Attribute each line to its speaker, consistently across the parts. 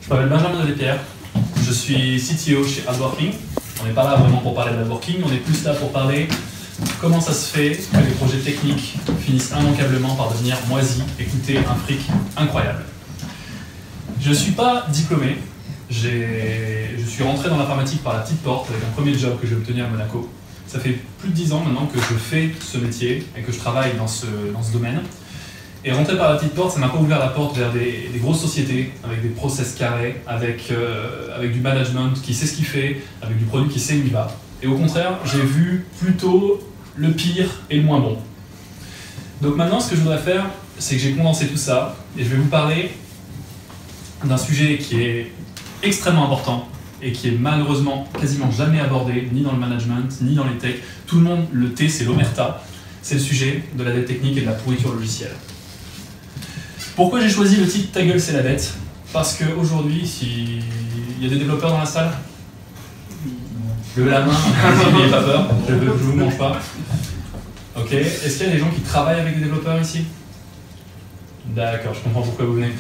Speaker 1: Je m'appelle Benjamin Delespierre, je suis CTO chez Hardworking. On n'est pas là vraiment pour parler de Hardworking, on est plus là pour parler comment ça se fait que les projets techniques finissent immanquablement par devenir moisis et coûter un fric incroyable. Je ne suis pas diplômé, je suis rentré dans l'informatique par la petite porte avec un premier job que j'ai obtenu à Monaco. Ça fait plus de 10 ans maintenant que je fais ce métier et que je travaille dans ce domaine. Et rentrer par la petite porte, ça m'a pas ouvert la porte vers des grosses sociétés, avec des process carrés, avec du management qui sait ce qu'il fait, avec du produit qui sait où il va. Et au contraire, j'ai vu plutôt le pire et le moins bon. Donc maintenant, ce que je voudrais faire, c'est que j'ai condensé tout ça, et je vais vous parler d'un sujet qui est extrêmement important, et qui est malheureusement quasiment jamais abordé, ni dans le management, ni dans les techs. Tout le monde le tait, c'est l'omerta. C'est le sujet de la dette technique et de la pourriture logicielle. Pourquoi j'ai choisi le titre « Ta gueule, c'est la dette » ? Parce qu'aujourd'hui, s'il y a des développeurs dans la salle, levez la main, n'ayez pas peur, je ne vous mange pas. Ok. Est-ce qu'il y a des gens qui travaillent avec des développeurs ici ? D'accord, je comprends pourquoi vous venez.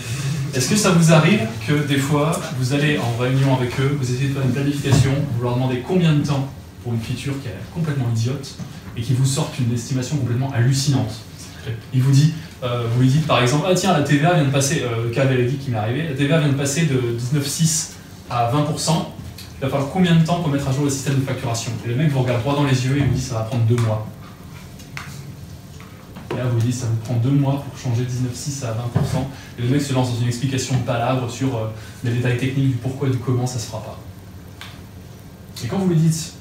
Speaker 1: Est-ce que ça vous arrive que des fois, vous allez en réunion avec eux, vous essayez de faire une planification, vous leur demandez combien de temps pour une feature qui est complètement idiote et qui vous sortent une estimation complètement hallucinante. Il vous dit, vous lui dites par exemple, ah tiens, la TVA vient de passer, le cas véridique qui m'est arrivé, la TVA vient de passer de 19,6 à 20%, il va falloir combien de temps pour mettre à jour le système de facturation? Et le mec vous regarde droit dans les yeux et vous dit, ça va prendre 2 mois. Et là, vous lui dites, ça vous prend 2 mois pour changer 19,6 à 20%. Et le mec se lance dans une explication de palabre sur les détails techniques du pourquoi et du comment ça se fera pas. Et quand vous lui dites,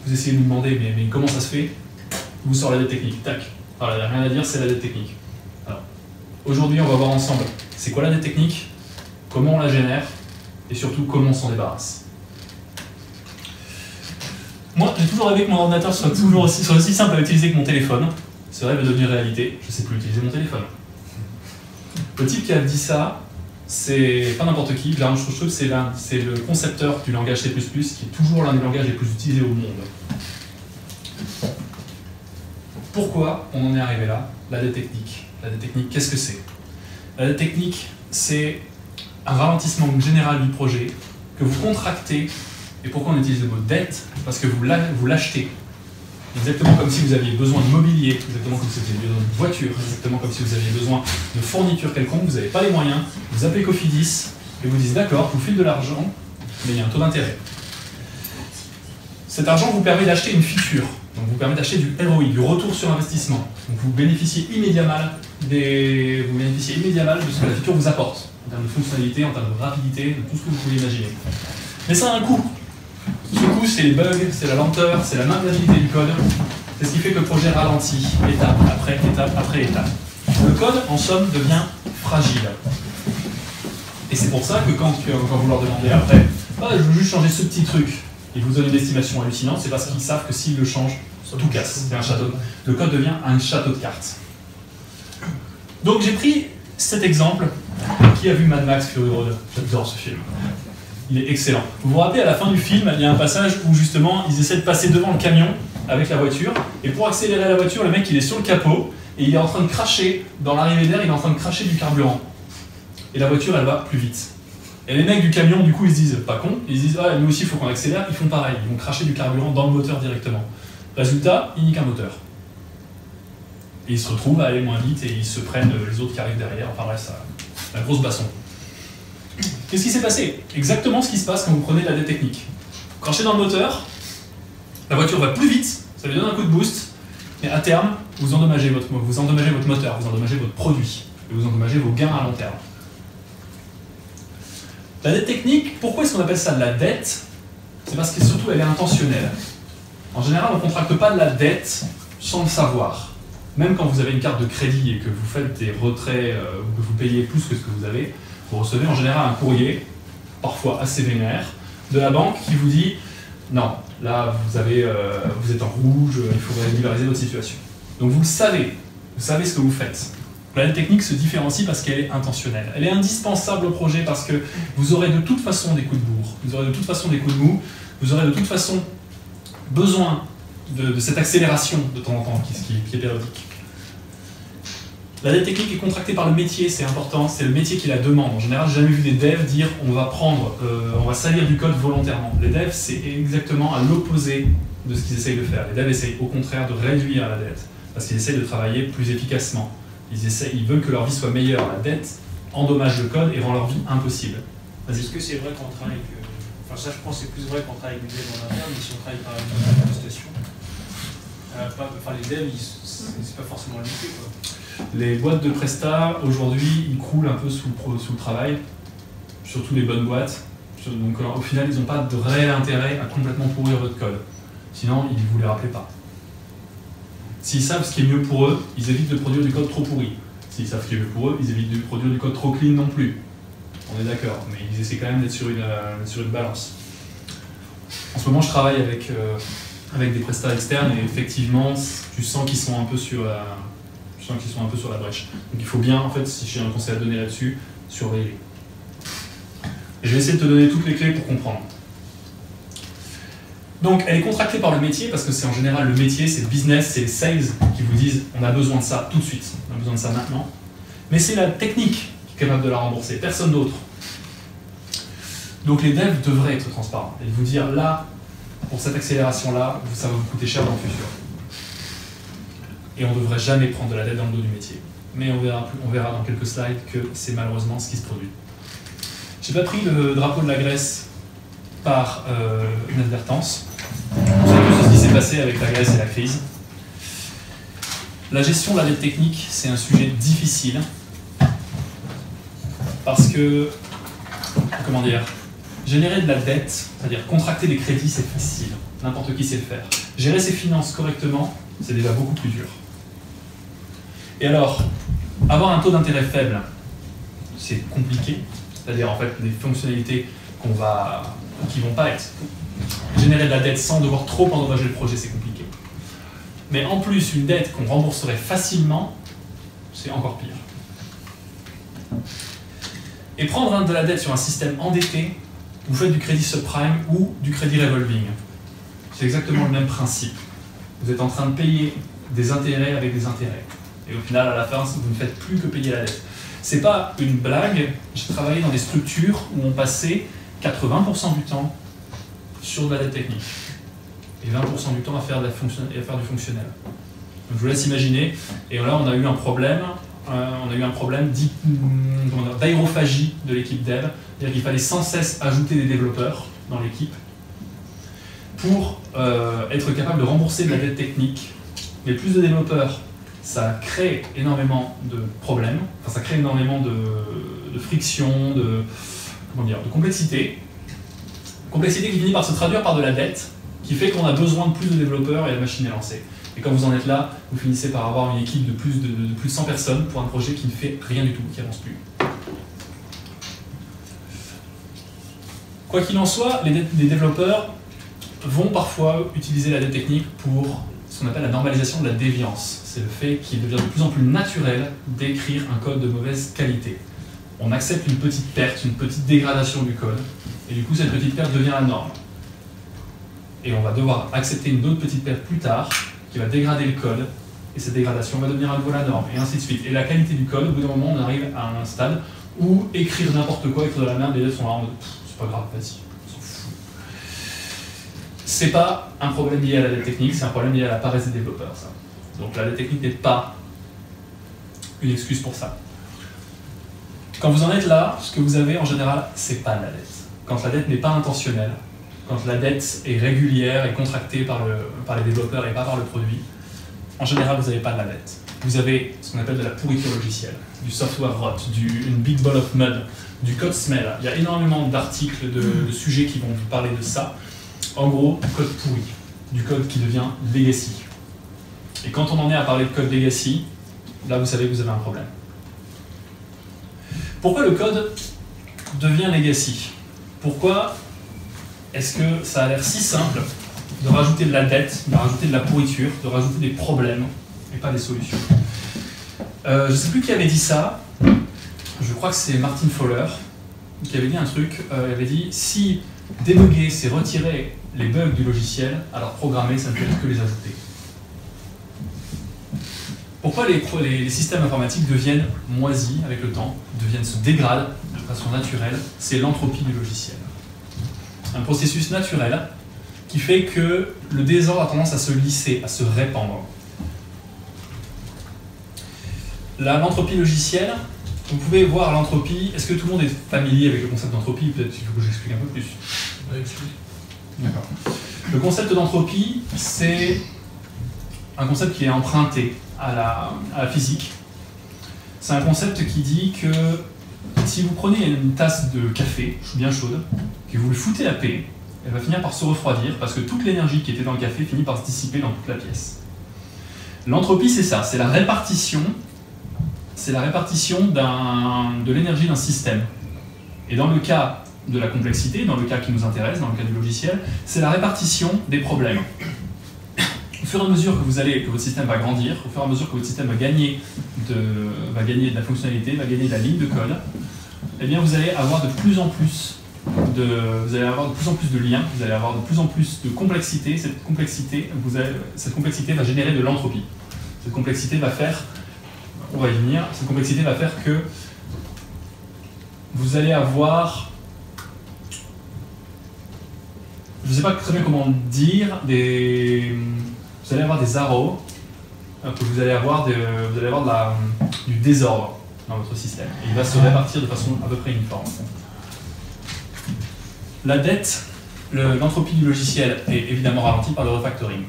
Speaker 1: vous essayez de lui demander, mais comment ça se fait, il vous sort la dette technique. Tac. Alors, il n'y a rien à dire, c'est la dette technique. Alors, aujourd'hui, on va voir ensemble, c'est quoi la dette technique, comment on la génère, et surtout, comment on s'en débarrasse. Moi, j'ai toujours rêvé que mon ordinateur soit aussi simple à utiliser que mon téléphone. Ce rêve est devenu réalité, je ne sais plus utiliser mon téléphone. Le type qui a dit ça, c'est pas n'importe qui, Clarence Schroeder, c'est le concepteur du langage C++, qui est toujours l'un des langages les plus utilisés au monde. Pourquoi on en est arrivé là? La dette technique. La dette technique, qu'est-ce que c'est? La dette technique, c'est un ralentissement général du projet que vous contractez. Et pourquoi on utilise le mot dette? Parce que vous l'achetez. Exactement comme si vous aviez besoin de mobilier, exactement comme si vous aviez besoin de voiture, exactement comme si vous aviez besoin de fourniture quelconque, vous n'avez pas les moyens, vous appelez Cofidis et vous dites d'accord, je vous file de l'argent, mais il y a un taux d'intérêt. Cet argent vous permet d'acheter une feature, donc vous permet d'acheter du ROI, du retour sur investissement. Donc vous bénéficiez immédiatement de ce que la feature vous apporte, en termes de fonctionnalité, en termes de rapidité, de tout ce que vous pouvez imaginer. Mais ça a un coût. Ce coût, c'est les bugs, c'est la lenteur, c'est la maintenabilité du code. C'est ce qui fait que le projet ralentit, étape après étape après étape. Le code, en somme, devient fragile. Et c'est pour ça que quand vous leur demandez après, ah, je veux juste changer ce petit truc, ils vous donnent une estimation hallucinante, c'est parce qu'ils savent que s'ils le changent, tout casse. C'est un château. Le code devient un château de cartes. Donc j'ai pris cet exemple. Qui a vu Mad Max Fury Road? J'adore ce film. Il est excellent. Vous vous rappelez, à la fin du film, il y a un passage où justement ils essaient de passer devant le camion avec la voiture, et pour accélérer la voiture, le mec il est sur le capot et il est en train de cracher, dans l'arrivée d'air, il est en train de cracher du carburant. Et la voiture elle va plus vite. Et les mecs du camion du coup ils se disent, pas con, ils se disent ah nous aussi il faut qu'on accélère, ils font pareil, ils vont cracher du carburant dans le moteur directement. Résultat, ils niquent un moteur. Et ils se retrouvent à aller moins vite et ils se prennent les autres qui arrivent derrière, enfin bref, ça, la grosse baston. Qu'est-ce qui s'est passé? Exactement ce qui se passe quand vous prenez de la dette technique. Vous crachez dans le moteur, la voiture va plus vite, ça lui donne un coup de boost, mais à terme, vous endommagez votre moteur, vous endommagez votre produit, et vous endommagez vos gains à long terme. La dette technique, pourquoi est-ce qu'on appelle ça de la dette? C'est parce que surtout elle est intentionnelle. En général, on ne contracte pas de la dette sans le savoir. Même quand vous avez une carte de crédit et que vous faites des retraits, ou que vous payez plus que ce que vous avez, vous recevez en général un courrier, parfois assez vénère, de la banque qui vous dit « Non, là, vous êtes en rouge, il faudrait régulariser votre situation. » Donc vous savez ce que vous faites. La dette technique se différencie parce qu'elle est intentionnelle. Elle est indispensable au projet parce que vous aurez de toute façon des coups de bourre, vous aurez de toute façon des coups de mou, vous aurez de toute façon besoin de cette accélération de temps en temps qui est périodique. La dette technique est contractée par le métier, c'est important, c'est le métier qui la demande. En général, j'ai jamais vu des devs dire on va salir du code volontairement. Les devs, c'est exactement à l'opposé de ce qu'ils essayent de faire. Les devs essayent au contraire de réduire la dette, parce qu'ils essayent de travailler plus efficacement. Ils veulent que leur vie soit meilleure. La dette endommage le code et rend leur vie impossible.
Speaker 2: Est-ce que c'est vrai qu'on travaille avec... Enfin, ça, je pense que c'est plus vrai qu'on travaille avec des devs en interne, mais si on travaille par exemple avec une prestation, les devs, c'est pas forcément limité, quoi.
Speaker 1: Les boîtes de Presta, aujourd'hui, ils croulent un peu sous le travail, surtout les bonnes boîtes. Donc au final, ils n'ont pas de réel intérêt à complètement pourrir votre code. Sinon, ils ne vous les rappelaient pas. S'ils savent ce qui est mieux pour eux, ils évitent de produire du code trop pourri. S'ils savent ce qui est mieux pour eux, ils évitent de produire du code trop clean non plus. On est d'accord, mais ils essaient quand même d'être sur une balance. En ce moment, je travaille avec des prestats externes et effectivement, tu sens qu'ils sont un peu sur la brèche. Donc il faut bien, en fait, si j'ai un conseil à donner là-dessus, surveiller. Et je vais essayer de te donner toutes les clés pour comprendre. Donc elle est contractée par le métier parce que c'est en général le métier, c'est le business, c'est les sales qui vous disent on a besoin de ça tout de suite, on a besoin de ça maintenant. Mais c'est la technique qui est capable de la rembourser, personne d'autre. Donc les devs devraient être transparents et vous dire là, pour cette accélération-là, ça va vous coûter cher dans le futur. Et on ne devrait jamais prendre de la dette dans le dos du métier. Mais on verra dans quelques slides que c'est malheureusement ce qui se produit. J'ai pas pris le drapeau de la Grèce par inadvertance. Vous savez tout ce qui s'est passé avec la Grèce et la crise. La gestion de la dette technique, c'est un sujet difficile. Parce que, comment dire, générer de la dette, c'est-à-dire contracter des crédits, c'est facile. N'importe qui sait le faire. Gérer ses finances correctement, c'est déjà beaucoup plus dur. Et alors, avoir un taux d'intérêt faible, c'est compliqué. C'est-à-dire en fait des fonctionnalités qui vont pas être générer de la dette sans devoir trop endommager le projet, c'est compliqué. Mais en plus, une dette qu'on rembourserait facilement, c'est encore pire. Et prendre de la dette sur un système endetté, vous faites du crédit subprime ou du crédit revolving. C'est exactement le même principe. Vous êtes en train de payer des intérêts avec des intérêts. Et au final, à la fin, vous ne faites plus que payer la dette. C'est pas une blague, j'ai travaillé dans des structures où on passait 80% du temps sur de la dette technique et 20% du temps à faire du fonctionnel. Donc je vous laisse imaginer, et là on a eu un problème, d'aérophagie de l'équipe dev, c'est-à-dire qu'il fallait sans cesse ajouter des développeurs dans l'équipe pour être capable de rembourser de la dette technique. Mais plus de développeurs, ça crée énormément de problèmes, enfin, ça crée énormément de friction, de complexité. Complexité qui finit par se traduire par de la dette, qui fait qu'on a besoin de plus de développeurs et la machine est lancée. Et quand vous en êtes là, vous finissez par avoir une équipe de plus de 100 personnes pour un projet qui ne fait rien du tout, qui n'avance plus. Quoi qu'il en soit, les développeurs vont parfois utiliser la dette technique pour ce qu'on appelle la normalisation de la déviance. C'est le fait qu'il devient de plus en plus naturel d'écrire un code de mauvaise qualité. On accepte une petite perte, une petite dégradation du code, et du coup cette petite perte devient la norme. Et on va devoir accepter une autre petite perte plus tard, qui va dégrader le code, et cette dégradation va devenir à nouveau la norme, et ainsi de suite. Et la qualité du code, au bout d'un moment, on arrive à un stade où écrire n'importe quoi, écrire de la merde, les devs sont là en mode c'est pas grave, vas-y, on s'en fout. C'est pas un problème lié à la dette technique, c'est un problème lié à la paresse des développeurs, ça. Donc la dette technique n'est pas une excuse pour ça. Quand vous en êtes là, ce que vous avez en général, c'est pas de la dette. Quand la dette n'est pas intentionnelle, quand la dette est régulière et contractée par les développeurs et pas par le produit, en général, vous n'avez pas de la dette. Vous avez ce qu'on appelle de la pourriture logicielle, du software rot, une big ball of mud, du code smell. Il y a énormément d'articles, de sujets qui vont vous parler de ça. En gros, code pourri, du code qui devient legacy. Et quand on en est à parler de code legacy, là vous savez que vous avez un problème. Pourquoi le code devient legacy? Pourquoi est-ce que ça a l'air si simple de rajouter de la dette, de rajouter de la pourriture, de rajouter des problèmes et pas des solutions? Je ne sais plus qui avait dit ça, je crois que c'est Martin Fowler qui avait dit un truc, il avait dit si débugger c'est retirer les bugs du logiciel, alors programmer ça ne peut être que les ajouter. Pourquoi les systèmes informatiques deviennent moisis avec le temps, se dégradent de façon naturelle? C'est l'entropie du logiciel. Un processus naturel qui fait que le désordre a tendance à se lisser, à se répandre. L'entropie logicielle, vous pouvez voir l'entropie. Est-ce que tout le monde est familier avec le concept d'entropie? Peut-être qu'il faut que j'explique un peu plus. D'accord. Le concept d'entropie, c'est un concept qui est emprunté à la physique. C'est un concept qui dit que si vous prenez une tasse de café bien chaude, que vous lui foutez la paix, elle va finir par se refroidir parce que toute l'énergie qui était dans le café finit par se dissiper dans toute la pièce. L'entropie, c'est ça, c'est la répartition de l'énergie d'un système. Et dans le cas de la complexité, dans le cas qui nous intéresse, dans le cas du logiciel, c'est la répartition des problèmes. Au fur et à mesure que votre système va grandir, au fur et à mesure que votre système va gagner de la fonctionnalité, va gagner de la ligne de code, eh bien vous allez avoir de plus en plus de liens, vous allez avoir de plus en plus de complexité. Cette complexité va générer de l'entropie. Cette complexité va faire, on va y venir, cette complexité va faire que vous allez avoir, je ne sais pas très bien comment dire, vous allez avoir des arrows, que vous allez avoir du désordre dans votre système. Et il va se répartir de façon à peu près uniforme. La dette, l'entropie du logiciel est évidemment ralentie par le refactoring.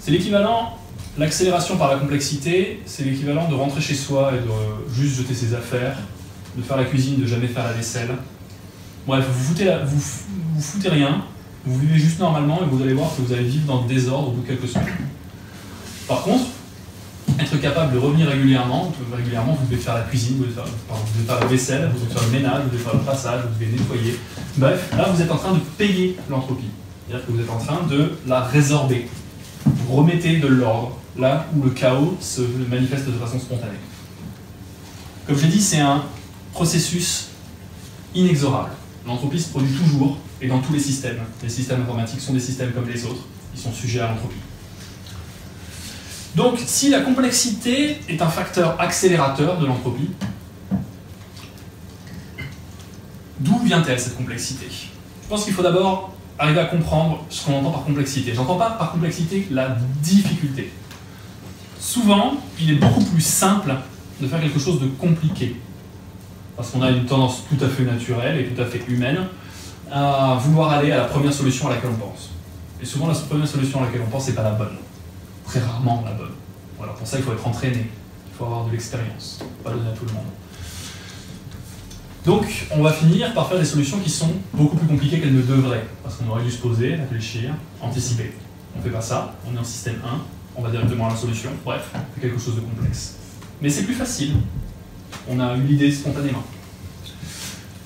Speaker 1: C'est l'équivalent, l'accélération par la complexité, c'est l'équivalent de rentrer chez soi et de juste jeter ses affaires, de faire la cuisine, de jamais faire la vaisselle. Bref, vous foutez rien, vous vivez juste normalement et vous allez voir que vous allez vivre dans le désordre au bout de quelques semaines. Par contre, être capable de revenir régulièrement, vous devez faire la cuisine, vous devez faire la vaisselle, vous devez faire le ménage, vous devez faire le passage, vous devez nettoyer. Bref, là vous êtes en train de payer l'entropie. C'est-à-dire que vous êtes en train de la résorber. Vous remettez de l'ordre là où le chaos se manifeste de façon spontanée. Comme je l'ai dit, c'est un processus inexorable. L'entropie se produit toujours et dans tous les systèmes. Les systèmes informatiques sont des systèmes comme les autres, ils sont sujets à l'entropie. Donc, si la complexité est un facteur accélérateur de l'entropie, d'où vient-elle cette complexité? Je pense qu'il faut d'abord arriver à comprendre ce qu'on entend par complexité. J'entends pas par complexité la difficulté. Souvent, il est beaucoup plus simple de faire quelque chose de compliqué. Parce qu'on a une tendance tout à fait naturelle et tout à fait humaine à vouloir aller à la première solution à laquelle on pense. Et souvent, la première solution à laquelle on pense n'est pas la bonne. Très rarement la bonne. Voilà, pour ça, il faut être entraîné. Il faut avoir de l'expérience. Pas donner à tout le monde. Donc, on va finir par faire des solutions qui sont beaucoup plus compliquées qu'elles ne devraient. Parce qu'on aurait dû se poser, réfléchir, anticiper. On ne fait pas ça. On est en système 1. On va directement à la solution. Bref, on fait quelque chose de complexe. Mais c'est plus facile. On a eu l'idée spontanément.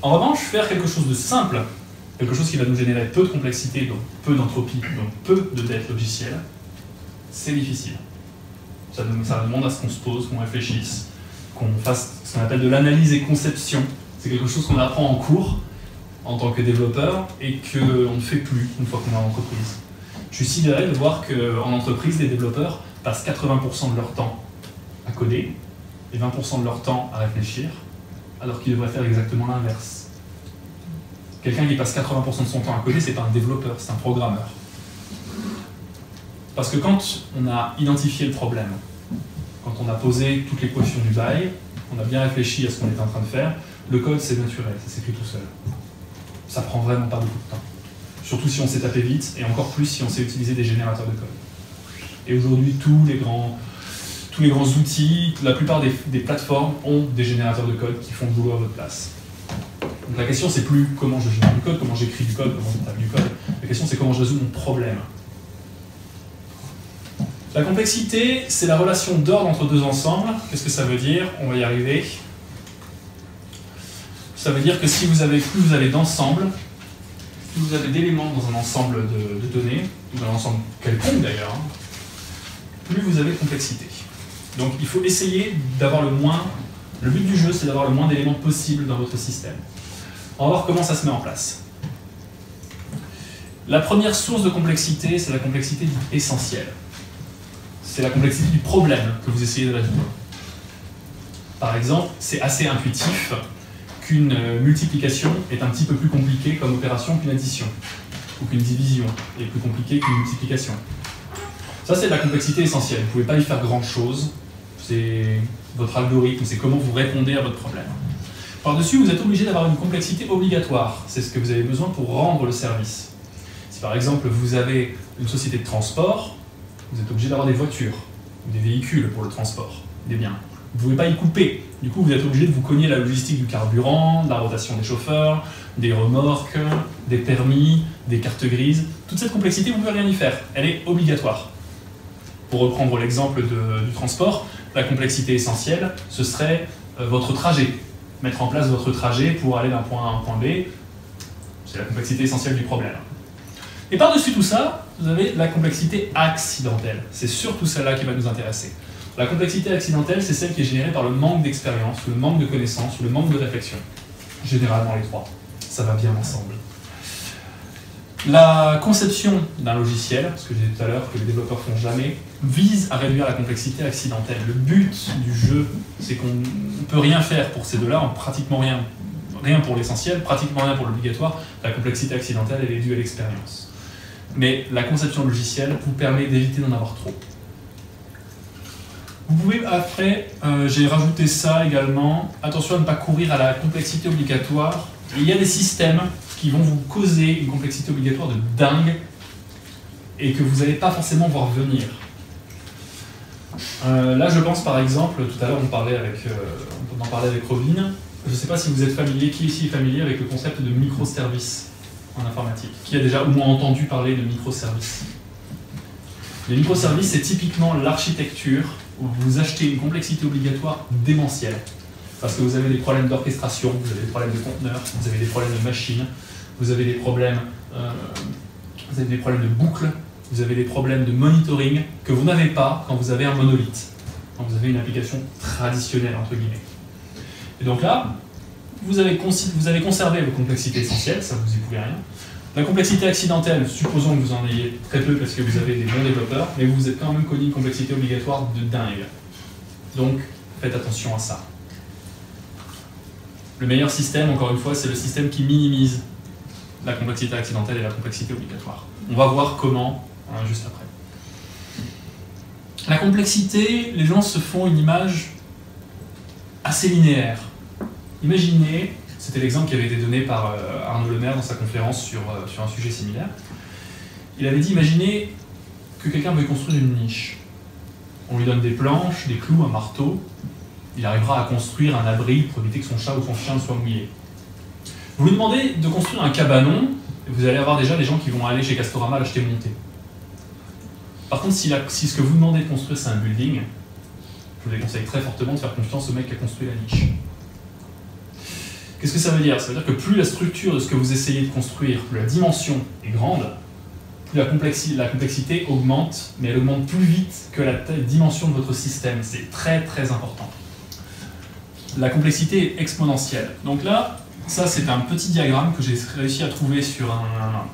Speaker 1: En revanche, faire quelque chose de simple, quelque chose qui va nous générer peu de complexité, donc peu d'entropie, donc peu de dette logicielle, c'est difficile. Ça demande à ce qu'on se pose, qu'on réfléchisse, qu'on fasse ce qu'on appelle de l'analyse et conception. C'est quelque chose qu'on apprend en cours en tant que développeur et qu'on ne fait plus une fois qu'on est en entreprise. Je suis sidéré de voir qu'en entreprise, les développeurs passent 80% de leur temps à coder et 20% de leur temps à réfléchir, alors qu'ils devraient faire exactement l'inverse. Quelqu'un qui passe 80% de son temps à coder, c'est pas un développeur, c'est un programmeur. Parce que quand on a identifié le problème, quand on a posé toutes les questions du bail, on a bien réfléchi à ce qu'on était en train de faire, le code c'est naturel, ça s'écrit tout seul. Ça prend vraiment pas beaucoup de temps. Surtout si on sait taper vite, et encore plus si on sait utiliser des générateurs de code. Et aujourd'hui, tous les grands outils, la plupart des plateformes ont des générateurs de code qui font le boulot à votre place. Donc la question c'est plus comment je génère du code, comment j'écris du code, comment je tape du code. La question c'est comment je résous mon problème. La complexité, c'est la relation d'ordre entre deux ensembles. Qu'est-ce que ça veut dire? On va y arriver. Ça veut dire que si vous avez plus vous avez d'ensemble, plus vous avez d'éléments dans un ensemble de données, ou dans un ensemble quelconque d'ailleurs, plus vous avez de complexité. Donc il faut essayer d'avoir le moins. Le but du jeu, c'est d'avoir le moins d'éléments possible dans votre système. On va voir comment ça se met en place. La première source de complexité, c'est la complexité essentielle. c'est la complexité du problème que vous essayez de résoudre. Par exemple, c'est assez intuitif qu'une multiplication est un petit peu plus compliquée comme opération qu'une addition, ou qu'une division est plus compliquée qu'une multiplication. Ça, c'est de la complexité essentielle. Vous ne pouvez pas y faire grand-chose. C'est votre algorithme, c'est comment vous répondez à votre problème. Par-dessus, vous êtes obligé d'avoir une complexité obligatoire. C'est ce que vous avez besoin pour rendre le service. Si par exemple, vous avez une société de transport, vous êtes obligé d'avoir des voitures, ou des véhicules pour le transport, des biens. Vous ne pouvez pas y couper. Du coup, vous êtes obligé de vous cogner la logistique du carburant, de la rotation des chauffeurs, des remorques, des permis, des cartes grises. Toute cette complexité, vous ne pouvez rien y faire. Elle est obligatoire. Pour reprendre l'exemple du transport, la complexité essentielle, ce serait votre trajet. Mettre en place votre trajet pour aller d'un point A à un point B, c'est la complexité essentielle du problème. Et par-dessus tout ça, vous avez la complexité accidentelle. C'est surtout celle-là qui va nous intéresser. La complexité accidentelle, c'est celle qui est générée par le manque d'expérience, le manque de connaissances, le manque de réflexion. Généralement les trois. Ça va bien ensemble. La conception d'un logiciel, ce que je disais tout à l'heure, que les développeurs font jamais, vise à réduire la complexité accidentelle. Le but du jeu, c'est qu'on ne peut rien faire pour ces deux-là, pratiquement rien. Rien pour l'essentiel, pratiquement rien pour l'obligatoire. La complexité accidentelle, elle est due à l'expérience. Mais la conception logicielle vous permet d'éviter d'en avoir trop. Vous pouvez, après, j'ai rajouté ça également, attention à ne pas courir à la complexité obligatoire. Il y a des systèmes qui vont vous causer une complexité obligatoire de dingue et que vous n'allez pas forcément voir venir. Là, je pense par exemple, tout à l'heure on en parlait avec Robin, je ne sais pas si vous êtes familier, qui ici est familier avec le concept de microservices en informatique? Qui a déjà au moins entendu parler de microservices? Les microservices, c'est typiquement l'architecture où vous achetez une complexité obligatoire démentielle. Parce que vous avez des problèmes d'orchestration, vous avez des problèmes de conteneurs, vous avez des problèmes de machines, vous avez des problèmes de boucles, vous avez des problèmes de monitoring que vous n'avez pas quand vous avez un monolithe, quand vous avez une application traditionnelle, entre guillemets. Et donc là, vous avez conservé vos complexités essentielles, ça vous y pouvez rien. La complexité accidentelle, supposons que vous en ayez très peu parce que vous avez des bons développeurs, mais vous êtes quand même connu une complexité obligatoire de dingue. Donc, faites attention à ça. Le meilleur système, encore une fois, c'est le système qui minimise la complexité accidentelle et la complexité obligatoire. On va voir comment, juste après. La complexité, les gens se font une image assez linéaire. Imaginez, c'était l'exemple qui avait été donné par Arnaud Lemaire dans sa conférence sur un sujet similaire. Il avait dit, imaginez que quelqu'un veuille construire une niche. On lui donne des planches, des clous, un marteau. Il arrivera à construire un abri pour éviter que son chat ou son chien ne soit mouillé. Vous lui demandez de construire un cabanon, et vous allez avoir déjà des gens qui vont aller chez Castorama l'acheter monté. Par contre, si ce que vous demandez de construire c'est un building, je vous déconseille très fortement de faire confiance au mec qui a construit la niche. Qu'est-ce que ça veut dire? Ça veut dire que plus la structure de ce que vous essayez de construire, plus la dimension est grande, plus la complexité augmente, mais elle augmente plus vite que la dimension de votre système. C'est très très important. La complexité est exponentielle. Donc là, ça c'est un petit diagramme que j'ai réussi à trouver sur un...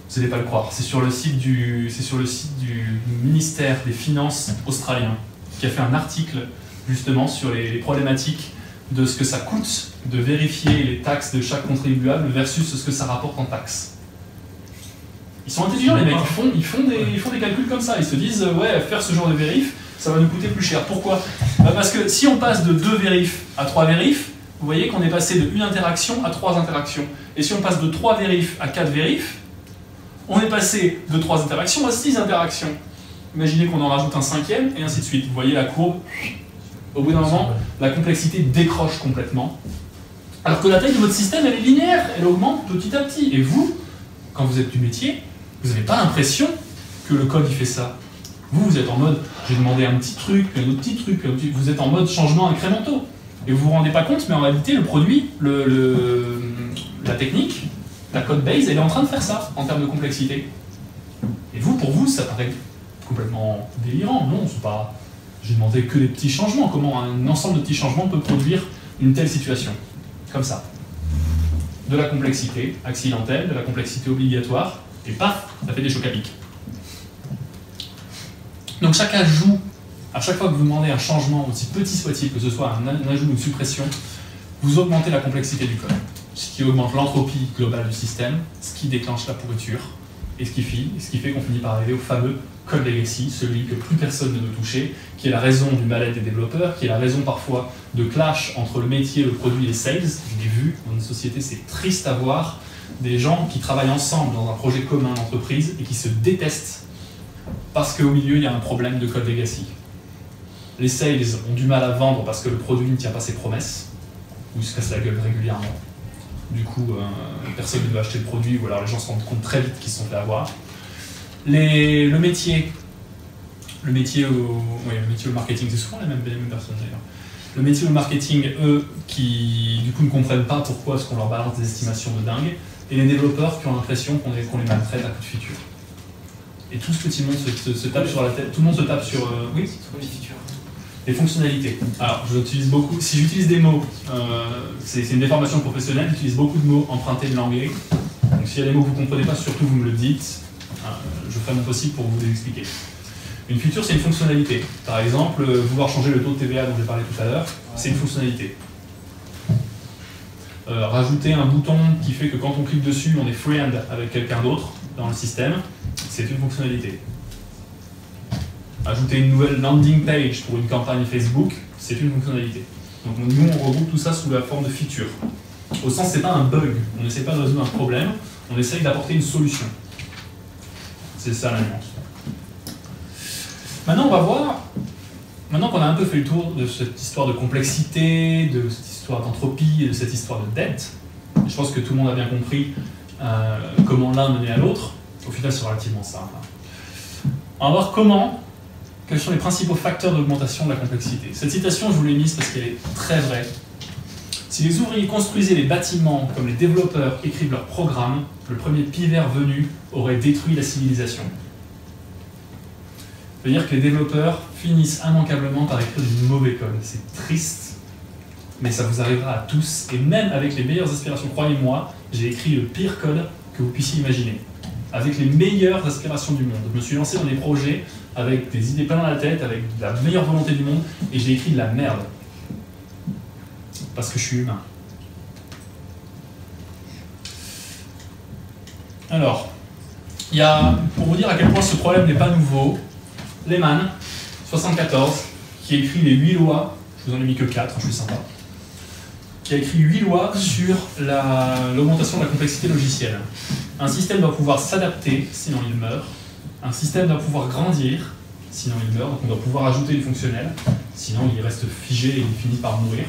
Speaker 1: Vous n'allez pas le croire, c'est sur le site du ministère des Finances australien, qui a fait un article justement sur les problématiques de ce que ça coûte de vérifier les taxes de chaque contribuable versus ce que ça rapporte en taxes. Ils sont intelligents les mecs, ils font des calculs comme ça, ils se disent ouais, faire ce genre de vérif, ça va nous coûter plus cher. Pourquoi? Parce que si on passe de 2 vérifs à 3 vérifs, vous voyez qu'on est passé de 1 interaction à 3 interactions. Et si on passe de 3 vérifs à 4 vérifs, on est passé de 3 interactions à 6 interactions. Imaginez qu'on en rajoute un 5e et ainsi de suite. Vous voyez la courbe. Au bout d'un moment, la complexité décroche complètement. Alors que la taille de votre système, elle est linéaire, elle augmente petit à petit. Et vous, quand vous êtes du métier, vous n'avez pas l'impression que le code il fait ça. Vous êtes en mode, j'ai demandé un petit truc, puis un autre petit truc, puis un petit... vous êtes en mode changement incrémentaux. Et vous vous rendez pas compte, mais en réalité, le produit, la technique, la code base, elle est en train de faire ça, en termes de complexité. Et vous, pour vous, ça paraît complètement délirant. Non, c'est pas... J'ai demandé que des petits changements. Comment un ensemble de petits changements peut produire une telle situation? Comme ça. De la complexité accidentelle, de la complexité obligatoire, et paf, ça fait des chocs à pic. Donc chaque ajout, à chaque fois que vous demandez un changement, aussi petit soit-il, que ce soit un ajout ou une suppression, vous augmentez la complexité du code, ce qui augmente l'entropie globale du système, ce qui déclenche la pourriture, et ce qui fait qu'on finit par arriver au fameux code legacy, celui que plus personne ne veut toucher, qui est la raison du mal-être des développeurs, qui est la raison parfois de clash entre le métier, le produit et les sales. Je l'ai vu, dans une société, c'est triste à voir des gens qui travaillent ensemble dans un projet commun d'entreprise et qui se détestent parce qu'au milieu, il y a un problème de code legacy. Les sales ont du mal à vendre parce que le produit ne tient pas ses promesses, ou se casse la gueule régulièrement. Du coup, personne ne veut acheter le produit, ou alors les gens se rendent compte très vite qu'ils se sont fait avoir. Le métier au marketing, c'est souvent les mêmes personnes d'ailleurs. Le métier au marketing, eux, qui du coup ne comprennent pas pourquoi est-ce qu'on leur balance des estimations de dingue, et les développeurs qui ont l'impression qu'on les maltraite à coups de feature. Et tout ce petit monde se tape sur la tête, tout le monde se tape sur oui,
Speaker 2: les features.
Speaker 1: Les fonctionnalités. Alors, j'utilise beaucoup, si j'utilise des mots, c'est une déformation professionnelle, j'utilise beaucoup de mots empruntés de l'anglais. Donc s'il y a des mots que vous ne comprenez pas, surtout vous me le dites, je ferai mon possible pour vous les expliquer. Une feature, c'est une fonctionnalité. Par exemple, vouloir changer le taux de TVA dont j'ai parlé tout à l'heure, c'est une fonctionnalité. Rajouter un bouton qui fait que quand on clique dessus, on est friend avec quelqu'un d'autre dans le système, c'est une fonctionnalité. Ajouter une nouvelle landing page pour une campagne Facebook, c'est une fonctionnalité. Donc nous, on regroupe tout ça sous la forme de feature. Au sens, c'est pas un bug, on n'essaie pas de résoudre un problème, on essaye d'apporter une solution. C'est ça la nuance. Maintenant, on va voir, maintenant qu'on a un peu fait le tour de cette histoire de complexité, de cette histoire d'entropie et de cette histoire de dette, je pense que tout le monde a bien compris comment l'un menait à l'autre. Au final, c'est relativement simple. On va voir quels sont les principaux facteurs d'augmentation de la complexité. Cette citation, je vous l'ai mise parce qu'elle est très vraie. Si les ouvriers construisaient les bâtiments comme les développeurs écrivent leurs programmes, le premier pivert venu aurait détruit la civilisation. Ça veut dire que les développeurs finissent immanquablement par écrire du mauvais code. C'est triste, mais ça vous arrivera à tous. Et même avec les meilleures aspirations, croyez-moi, j'ai écrit le pire code que vous puissiez imaginer. Avec les meilleures aspirations du monde. Je me suis lancé dans des projets avec des idées plein dans la tête, avec la meilleure volonté du monde, et j'ai écrit de la merde. Parce que je suis humain. Alors, il y a, pour vous dire à quel point ce problème n'est pas nouveau, Lehman, 74, qui a écrit les 8 lois, je vous en ai mis que 4, je suis sympa, qui a écrit 8 lois sur l'augmentation de la complexité logicielle. Un système doit pouvoir s'adapter, sinon il meurt. Un système doit pouvoir grandir, sinon il meurt. Donc on doit pouvoir ajouter du fonctionnel, sinon il reste figé et il finit par mourir.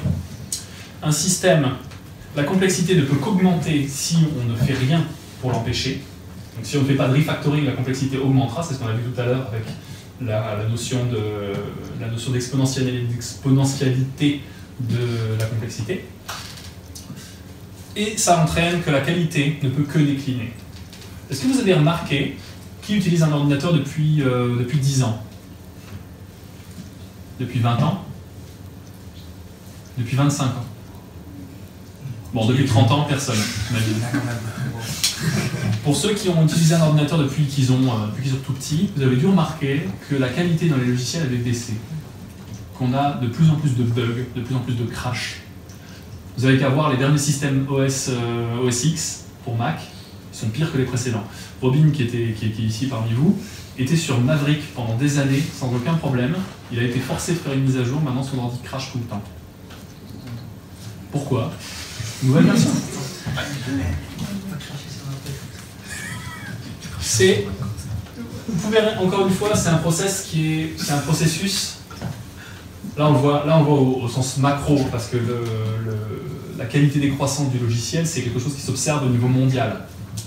Speaker 1: Un système, la complexité ne peut qu'augmenter si on ne fait rien pour l'empêcher. Donc si on ne fait pas de refactoring, la complexité augmentera, c'est ce qu'on a vu tout à l'heure avec la notion d'exponentialité de la complexité. Et ça entraîne que la qualité ne peut que décliner. Est-ce que vous avez remarqué qui utilise un ordinateur depuis 10 ans? Depuis 20 ans? Depuis 25 ans? Bon, depuis 30 ans, personne, j'imagine. Pour ceux qui ont utilisé un ordinateur depuis qu'ils sont tout petits, vous avez dû remarquer que la qualité dans les logiciels avait baissé. Qu'on a de plus en plus de bugs, de plus en plus de crash. Vous avez qu'à voir les derniers systèmes OS X pour Mac, ils sont pires que les précédents. Robin, qui est ici parmi vous, était sur Maverick pendant des années sans aucun problème. Il a été forcé de faire une mise à jour, maintenant son ordi crash tout le temps. Pourquoi? Nouvelle version. Vous pouvez, encore une fois, c'est un processus. Là on le voit au sens macro, parce que la qualité décroissante du logiciel, c'est quelque chose qui s'observe au niveau mondial.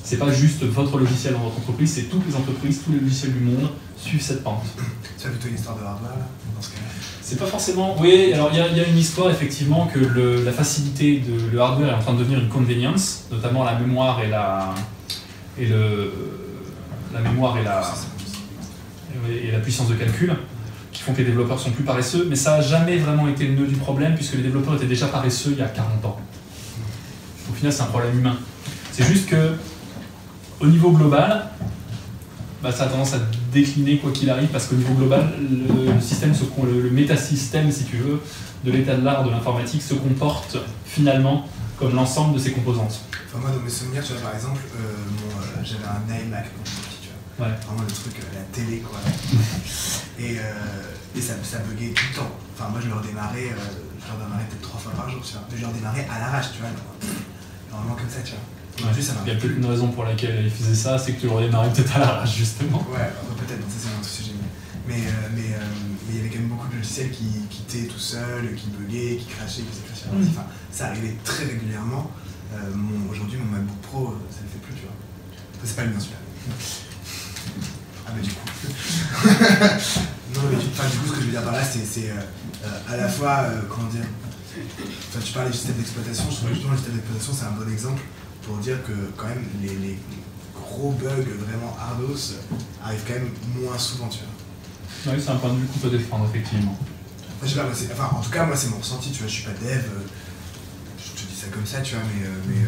Speaker 1: C'est pas juste votre logiciel dans votre entreprise, c'est toutes les entreprises, tous les logiciels du monde suivent cette pente.
Speaker 3: C'est plutôt une histoire de hardware, là, dans ce cas-là? C'est
Speaker 1: pas forcément... Oui, alors il y a une histoire, effectivement, que la facilité de le hardware est en train de devenir une convenience, notamment la mémoire et la puissance de calcul, qui font que les développeurs sont plus paresseux, mais ça n'a jamais vraiment été le nœud du problème, puisque les développeurs étaient déjà paresseux il y a 40 ans. Au final, c'est un problème humain. C'est juste que, au niveau global, ça a tendance à décliner quoi qu'il arrive, parce qu'au niveau global, le système, le métasystème, si tu veux, de l'état de l'art de l'informatique se comporte finalement comme l'ensemble de ses composantes.
Speaker 3: Enfin, moi, dans mes souvenirs, tu vois, par exemple, j'avais un iMac quand j'étais petit, tu vois.
Speaker 1: Ouais.
Speaker 3: Vraiment le truc, la télé, quoi. Et ça buguait tout le temps. Enfin, moi, je le redémarrais peut-être 3 fois par jour, tu vois. Je le redémarrais à l'arrache, tu vois. Normalement comme ça, tu vois.
Speaker 1: Ouais. Il y a peut-être une raison pour laquelle il faisait ça, c'est que tu le redémarrais peut-être à l'arrache, justement.
Speaker 3: Ouais, peut-être, ça c'est un autre sujet. Mais il y avait quand même beaucoup de logiciels qui quittaient tout seuls, qui buguaient, qui crashaient, qui se crashaient. Enfin, ça arrivait très régulièrement. Aujourd'hui, mon MacBook Pro, ça le fait plus, tu vois. Enfin, c'est pas le mien, celui-là. Ah bah du coup. Non, mais du coup, ce que je veux dire par là, c'est à la fois, comment dire, enfin, tu parlais du système d'exploitation, je trouve que justement le système d'exploitation, c'est un bon exemple pour dire que quand même les gros bugs vraiment hardos arrivent quand même moins souvent, tu vois.
Speaker 1: Oui, c'est un point de vue qu'on peut défendre, effectivement.
Speaker 3: Enfin, je sais pas, enfin, en tout cas, moi, c'est mon ressenti, tu vois, je suis pas dev, je te dis ça comme ça, tu vois, mais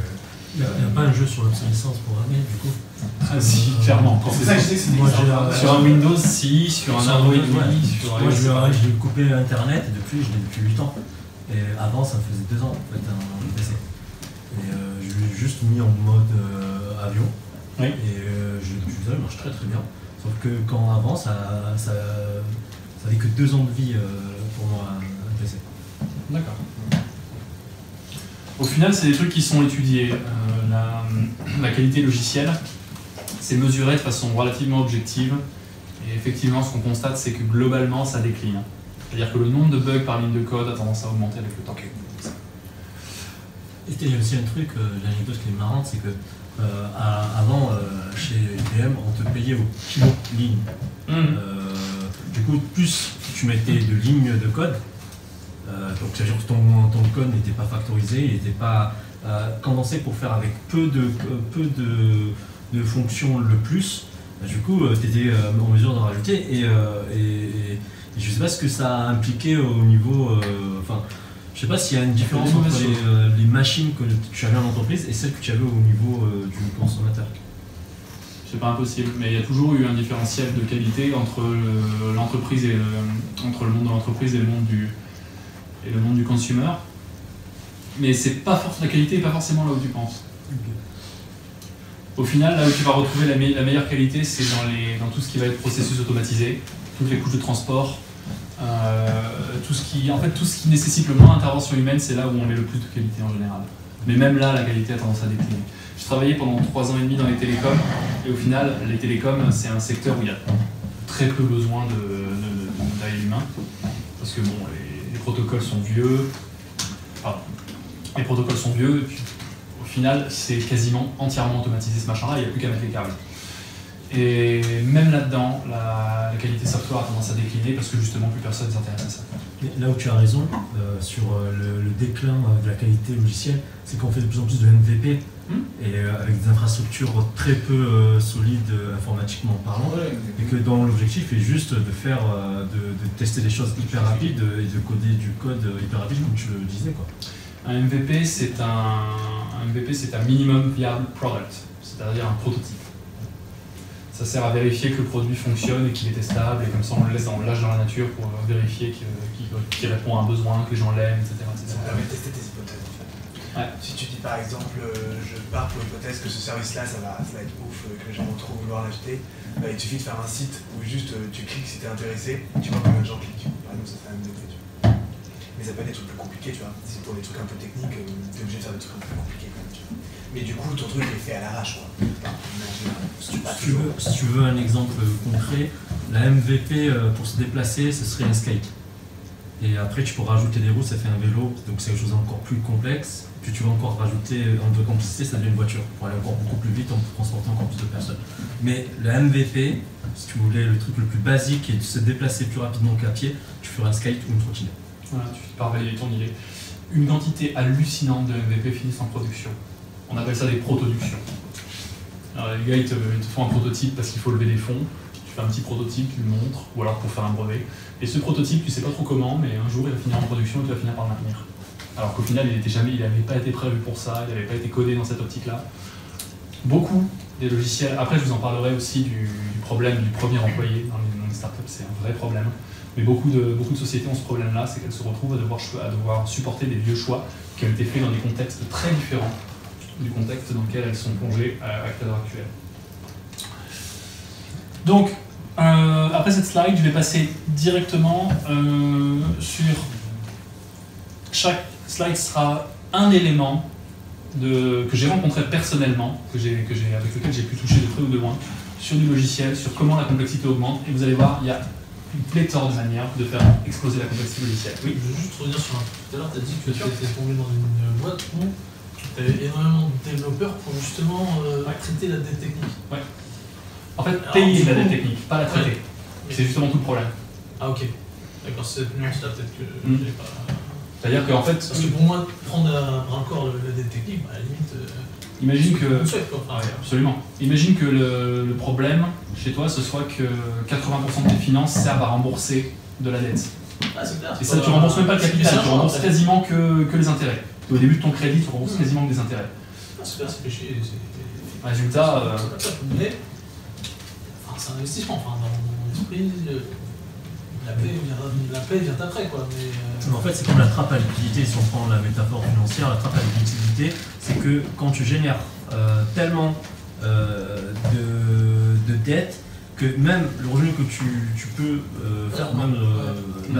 Speaker 4: il n'y a pas un jeu sur l'obsolescence programmée, du coup.
Speaker 1: Ah si, clairement.
Speaker 3: C'est ça que je sais que c'est
Speaker 4: moi,
Speaker 1: sur un Windows, si, sur un Android, oui.
Speaker 4: Moi, je l'ai coupé Internet, et depuis, je l'ai depuis 8 ans. Et avant, ça me faisait 2 ans, en fait, un PC. Et je l'ai juste mis en mode avion.
Speaker 1: Oui.
Speaker 4: Et ça marche très très bien. Sauf que quand avant, ça avait que 2 ans de vie pour moi, un PC.
Speaker 1: D'accord. Au final, c'est des trucs qui sont étudiés. La qualité logicielle, c'est mesuré de façon relativement objective. Et effectivement, ce qu'on constate, c'est que globalement, ça décline. C'est-à-dire que le nombre de bugs par ligne de code a tendance à augmenter avec le temps.
Speaker 4: Et il y a aussi un truc, l'anecdote qui est marrante, c'est que avant, chez IBM, on te payait au kilo ligne. Du coup, plus tu mettais de lignes de code, donc c'est-à-dire que ton code n'était pas factorisé, il n'était pas condensé pour faire avec peu de fonctions le plus. Du coup, tu étais en mesure d'en rajouter et je ne sais pas ce que ça a impliqué au niveau. Je ne sais pas s'il y a une différence entre les machines que tu avais en entreprise et celles que tu avais au niveau du consommateur.
Speaker 1: C'est pas impossible, mais il y a toujours eu un différentiel de qualité entre l'entreprise et entre le monde de l'entreprise et le monde du consumer. Mais la qualité n'est pas forcément là où tu penses.
Speaker 4: Okay.
Speaker 1: Au final, là où tu vas retrouver la meilleure qualité, c'est dans tout ce qui va être processus automatisé, toutes les couches de transport, tout ce qui nécessite le moins d'intervention humaine, c'est là où on met le plus de qualité en général. Mais même là, la qualité a tendance à décliner. J'ai travaillé pendant 3 ans et demi dans les télécoms, et au final, les télécoms, c'est un secteur où il y a très peu besoin d'ail humain, parce que bon, les protocoles sont vieux, et puis au final, c'est quasiment entièrement automatisé ce machin-là, il n'y a plus qu'à mettre les câbles. Et même là-dedans, la qualité software a tendance à décliner parce que justement plus personne ne s'intéresse à ça.
Speaker 4: Mais là où tu as raison sur le déclin de la qualité logicielle, c'est qu'on fait de plus en plus de MVP et avec des infrastructures très peu solides informatiquement parlant, et que dans l'objectif est juste de faire de tester des choses hyper rapides et de coder du code hyper rapide comme tu le disais, quoi.
Speaker 1: Un MVP c'est un minimum viable product, c'est-à-dire un prototype. Ça sert à vérifier que le produit fonctionne et qu'il est testable, et comme ça on le lâche dans la nature pour vérifier qu'il répond à un besoin, que les gens l'aiment, etc.
Speaker 3: Ça permet de tester tes hypothèses en fait. Ouais. Si tu dis par exemple, je pars pour l'hypothèse que ce service-là, ça va être ouf, que les gens vont trop vouloir l'acheter, il suffit de faire un site où juste tu cliques si tu es intéressé, tu vois combien de gens cliquent. Par exemple, ça fait un MVP. Mais ça peut être des trucs plus compliqués, tu vois. Si pour des trucs un peu techniques, tu es obligé de faire des trucs un peu plus compliqués quand même, tu vois. Mais du coup, ton truc est fait à l'arrache, quoi.
Speaker 4: Si tu veux un exemple concret, la MVP pour se déplacer, ce serait un skate. Et après, tu peux rajouter des roues, ça fait un vélo, donc c'est quelque chose encore plus complexe. Puis tu vas encore rajouter un peu de complexité, ça devient une voiture, pour aller encore beaucoup plus vite en transportant encore plus de personnes. Mais le MVP, si tu voulais le truc le plus basique et de se déplacer plus rapidement qu'à pied, tu ferais un skate ou une trottinette.
Speaker 1: Voilà, tu pars valider ton idée. Une quantité hallucinante de MVP finissent en production. On appelle ça des protoductions. Alors, les gars, ils te font un prototype parce qu'il faut lever des fonds. Tu fais un petit prototype, tu le montres, ou alors pour faire un brevet. Et ce prototype, tu sais pas trop comment, mais un jour, il va finir en production et tu vas finir par le maintenir. Alors qu'au final, il n'avait pas été prévu pour ça, il n'avait pas été codé dans cette optique-là. beaucoup des logiciels, après je vous en parlerai aussi du problème du premier employé dans les startups, c'est un vrai problème. Mais beaucoup de sociétés ont ce problème-là, c'est qu'elles se retrouvent à devoir supporter des vieux choix qui ont été faits dans des contextes très différents du contexte dans lequel elles sont plongées à l'heure actuelle. Donc, après cette slide, je vais passer directement sur... Chaque slide sera un élément que j'ai rencontré personnellement, avec lequel j'ai pu toucher de près ou de loin, sur du logiciel, sur comment la complexité augmente, et vous allez voir, il y a une pléthore de manières de faire exploser la complexité logicielle. Oui.
Speaker 5: Je veux juste revenir sur un truc. Tout à l'heure, tu as dit que tu étais tombé dans une boîte où tu avais énormément de développeurs pour justement traiter la dette technique.
Speaker 1: Ouais. En fait, payer la dette technique, pas la traiter. Ouais. C'est justement tout le problème.
Speaker 5: Ah ok. D'accord, c'est cette nuance-là peut-être que j'ai pas...
Speaker 1: C'est-à-dire qu'en fait...
Speaker 5: Parce que pour moi, prendre encore la dette technique, à la limite...
Speaker 1: Imagine que...
Speaker 5: Ah,
Speaker 1: absolument. Imagine que le problème chez toi, ce soit que 80% de tes finances servent à rembourser de la dette.
Speaker 5: Ah, c'est clair.
Speaker 1: Et ça, tu rembourses même pas le capital, tu rembourses quasiment que les intérêts. Au début de ton crédit, tu rembourses quasiment que des intérêts.
Speaker 5: Ah, c'est clair, c'est péché.
Speaker 1: Résultat...
Speaker 5: Mais, c'est un investissement, dans mon esprit, la paix vient après, quoi.
Speaker 4: En fait, c'est comme la trappe à liquidité, si on prend la métaphore financière, la trappe à liquidité, c'est que quand tu génères tellement de dettes, que même le revenu que tu peux faire,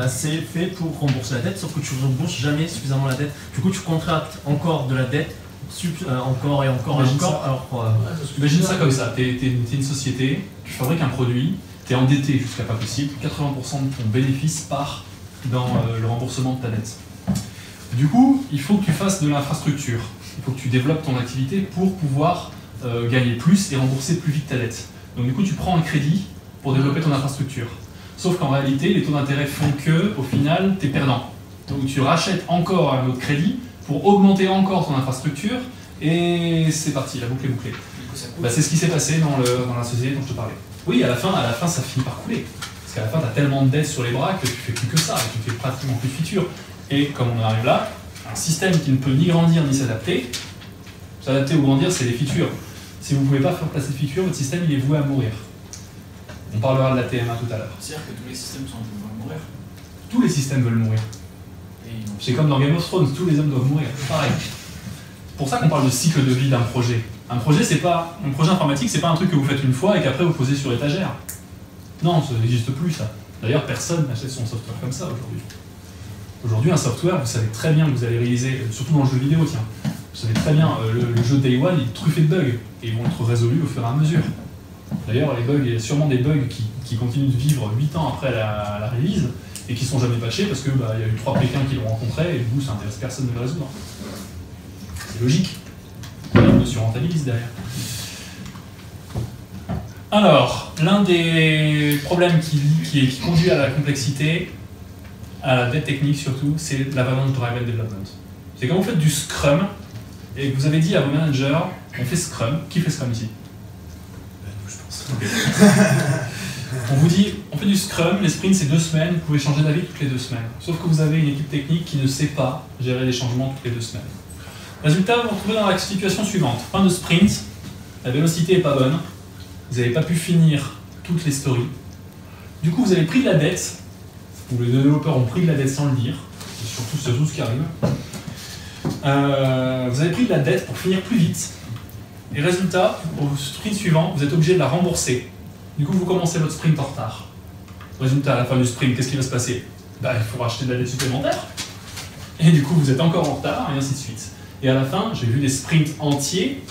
Speaker 4: c'est fait pour rembourser la dette, sauf que tu ne rembourses jamais suffisamment la dette. Du coup, tu contractes encore de la dette, encore et encore et encore.
Speaker 1: Imagine ça comme ça, tu es une société, tu fabriques un produit, tu es endetté jusqu'à pas possible, 80% de ton bénéfice part dans le remboursement de ta dette. Du coup, il faut que tu fasses de l'infrastructure, il faut que tu développes ton activité pour pouvoir gagner plus et rembourser plus vite ta dette. Donc du coup, tu prends un crédit pour développer ton infrastructure. Sauf qu'en réalité, les taux d'intérêt font que, au final, tu es perdant. Donc tu rachètes encore un autre crédit pour augmenter encore ton infrastructure, et c'est parti, la boucle est bouclée. C'est ce qui s'est passé dans la société dont je te parlais. Oui, à la fin, ça finit par couler. Parce qu'à la fin, tu as tellement de dettes sur les bras que tu fais plus que ça, et tu fais pratiquement plus de features. Et comme on arrive là, un système qui ne peut ni grandir ni s'adapter ou grandir, c'est les features. Si vous ne pouvez pas faire passer de features, votre système il est voué à mourir. On parlera de la TMA tout à l'heure.
Speaker 6: C'est-à-dire que tous les systèmes sont voués à mourir.
Speaker 1: Tous les systèmes veulent mourir. C'est comme dans Game of Thrones, tous les hommes doivent mourir. Pareil. C'est pour ça qu'on parle de cycle de vie d'un projet. Un projet informatique, c'est pas un truc que vous faites une fois et qu'après vous posez sur étagère. Non, ça n'existe plus ça. D'ailleurs, personne n'achète son software comme ça aujourd'hui. Aujourd'hui, un software, vous savez très bien que vous allez réaliser, surtout dans le jeu vidéo, tiens, vous savez très bien, le jeu Day One, il est truffé de bugs, et ils vont être résolus au fur et à mesure. D'ailleurs, les bugs, il y a sûrement des bugs qui continuent de vivre 8 ans après la release, et qui ne sont jamais patchés parce qu'il y a eu 3 Pékins qui l'ont rencontré, et du coup, ça n'intéresse personne de le résoudre. C'est logique. Il y a une notion rentabiliste derrière. Alors, l'un des problèmes qui conduit à la complexité, à la dette technique surtout, c'est l'avalanche driven development. C'est quand vous faites du Scrum et que vous avez dit à vos managers, on fait Scrum. Qui fait Scrum ici?
Speaker 3: Je pense.
Speaker 1: Okay. On vous dit, on fait du Scrum, les sprints c'est 2 semaines, vous pouvez changer d'avis toutes les 2 semaines. Sauf que vous avez une équipe technique qui ne sait pas gérer les changements toutes les 2 semaines. Résultat, vous vous retrouvez dans la situation suivante. Fin de sprint, la vélocité n'est pas bonne, vous n'avez pas pu finir toutes les stories. Du coup, vous avez pris de la dette, ou les développeurs ont pris de la dette sans le dire, c'est surtout ce qui arrive. Vous avez pris de la dette pour finir plus vite. Et résultat, au sprint suivant, vous êtes obligé de la rembourser. Du coup, vous commencez votre sprint en retard. Résultat, à la fin du sprint, qu'est-ce qui va se passer? Il faut racheter de la dette supplémentaire. Et du coup, vous êtes encore en retard, et ainsi de suite. Et à la fin, j'ai vu des sprints entiers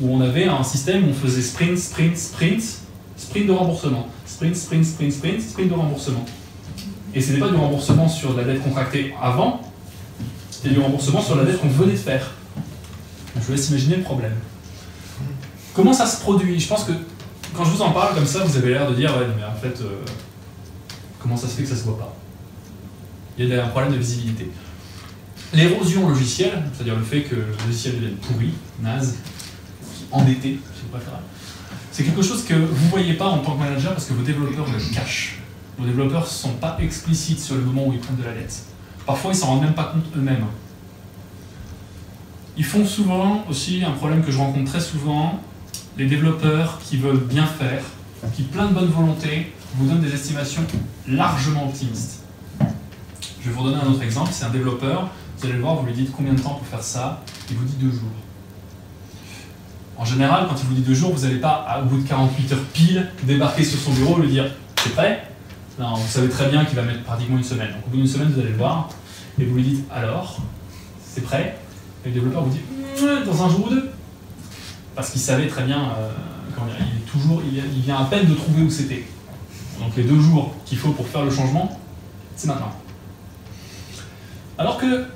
Speaker 1: où on avait un système où on faisait sprint, sprint, sprint, sprint de remboursement. Sprint, sprint, sprint, sprint, sprint de remboursement. Et ce n'est pas du remboursement sur la dette contractée avant, c'était du remboursement sur la dette qu'on venait de faire. Donc, je vous laisse imaginer le problème. Comment ça se produit? Je pense que quand je vous en parle comme ça, vous avez l'air de dire ouais, mais en fait, comment ça se fait que ça ne se voit pas? Il y a un problème de visibilité. L'érosion logicielle, c'est-à-dire le fait que le logiciel devienne pourri, naze, endetté, si vous préférez, c'est quelque chose que vous ne voyez pas en tant que manager parce que vos développeurs le cachent. Vos développeurs ne sont pas explicites sur le moment où ils prennent de la dette. Parfois, ils ne s'en rendent même pas compte eux-mêmes. Ils font souvent aussi un problème que je rencontre très souvent, les développeurs qui veulent bien faire, qui plein de bonne volonté, vous donnent des estimations largement optimistes. Je vais vous donner un autre exemple, c'est un développeur, vous allez le voir, vous lui dites combien de temps pour faire ça, il vous dit 2 jours. En général, quand il vous dit 2 jours, vous n'allez pas, au bout de 48 heures pile, débarquer sur son bureau et lui dire « c'est prêt ?» Non, vous savez très bien qu'il va mettre pratiquement une semaine. Donc au bout d'une semaine, vous allez le voir, et vous lui dites « alors, c'est prêt ?» Et le développeur vous dit « dans un jour ou 2 ?» Parce qu'il savait très bien, il vient à peine de trouver où c'était. Donc les 2 jours qu'il faut pour faire le changement, c'est maintenant. Alors que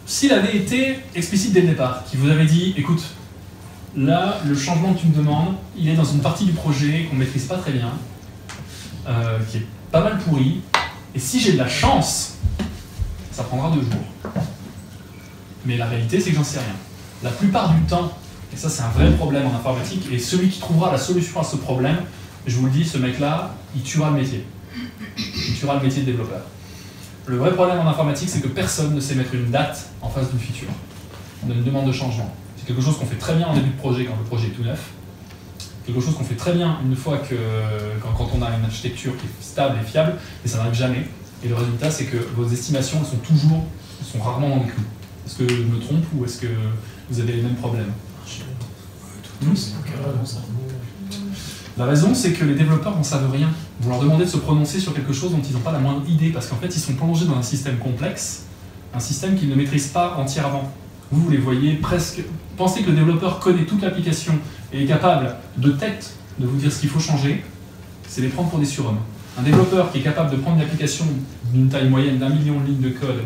Speaker 1: s'il avait été explicite dès le départ, qu'il vous avait dit, écoute, là, le changement que tu me demandes, il est dans une partie du projet qu'on ne maîtrise pas très bien, qui est pas mal pourri, et si j'ai de la chance, ça prendra 2 jours. Mais la réalité, c'est que j'en sais rien. La plupart du temps, et ça c'est un vrai problème en informatique, et celui qui trouvera la solution à ce problème, je vous le dis, ce mec-là, il tuera le métier. Il tuera le métier de développeur. Le vrai problème en informatique, c'est que personne ne sait mettre une date en face d'une feature, d'une demande de changement. C'est quelque chose qu'on fait très bien en début de projet quand le projet est tout neuf. Quelque chose qu'on fait très bien une fois que, quand on a une architecture qui est stable et fiable, mais ça n'arrive jamais. Et le résultat, c'est que vos estimations sont rarement dans les clous. Est-ce que je me trompe ou est-ce que vous avez les mêmes problèmes? La raison, c'est que les développeurs n'en savent rien. Vous leur demandez de se prononcer sur quelque chose dont ils n'ont pas la moindre idée, parce qu'en fait, ils sont plongés dans un système complexe, un système qu'ils ne maîtrisent pas entièrement. Vous les voyez presque... Pensez que le développeur connaît toute l'application et est capable de tête de vous dire ce qu'il faut changer, c'est les prendre pour des surhommes. Un développeur qui est capable de prendre une application d'une taille moyenne d'1 million de lignes de code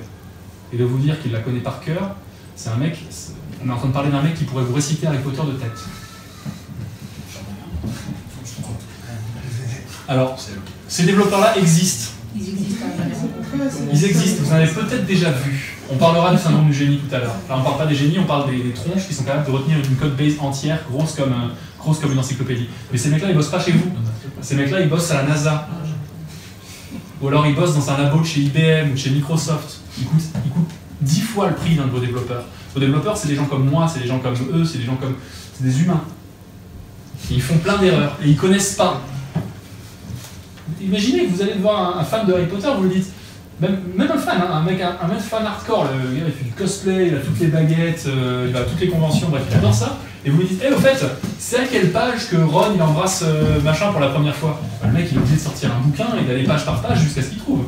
Speaker 1: et de vous dire qu'il la connaît par cœur, c'est un mec... On est en train de parler d'un mec qui pourrait vous réciter Harry Potter de tête. Alors, ces développeurs-là existent. Ils existent, vous en avez peut-être déjà vu. On parlera du syndrome du génie tout à l'heure. Là, on ne parle pas des génies, on parle des tronches qui sont capables de retenir une code base entière, grosse comme une encyclopédie. Mais ces mecs-là, ils bossent pas chez vous. Ces mecs-là, ils bossent à la NASA. Ou alors ils bossent dans un labo de chez IBM ou de chez Microsoft. Ils coûtent 10 fois le prix d'un de vos développeurs. Vos développeurs, c'est des gens comme moi, c'est des gens comme eux, c'est des humains. Et ils font plein d'erreurs et ils connaissent pas. Imaginez que vous allez voir un fan de Harry Potter, vous lui dites, même un fan, hein, un mec fan hardcore, le gars il fait du cosplay, il a toutes les baguettes, il va à toutes les conventions, bref, il adore ça, et vous lui dites, au fait, c'est à quelle page que Ron il embrasse machin pour la première fois? Le mec il est obligé de sortir un bouquin et d'aller page par page jusqu'à ce qu'il trouve.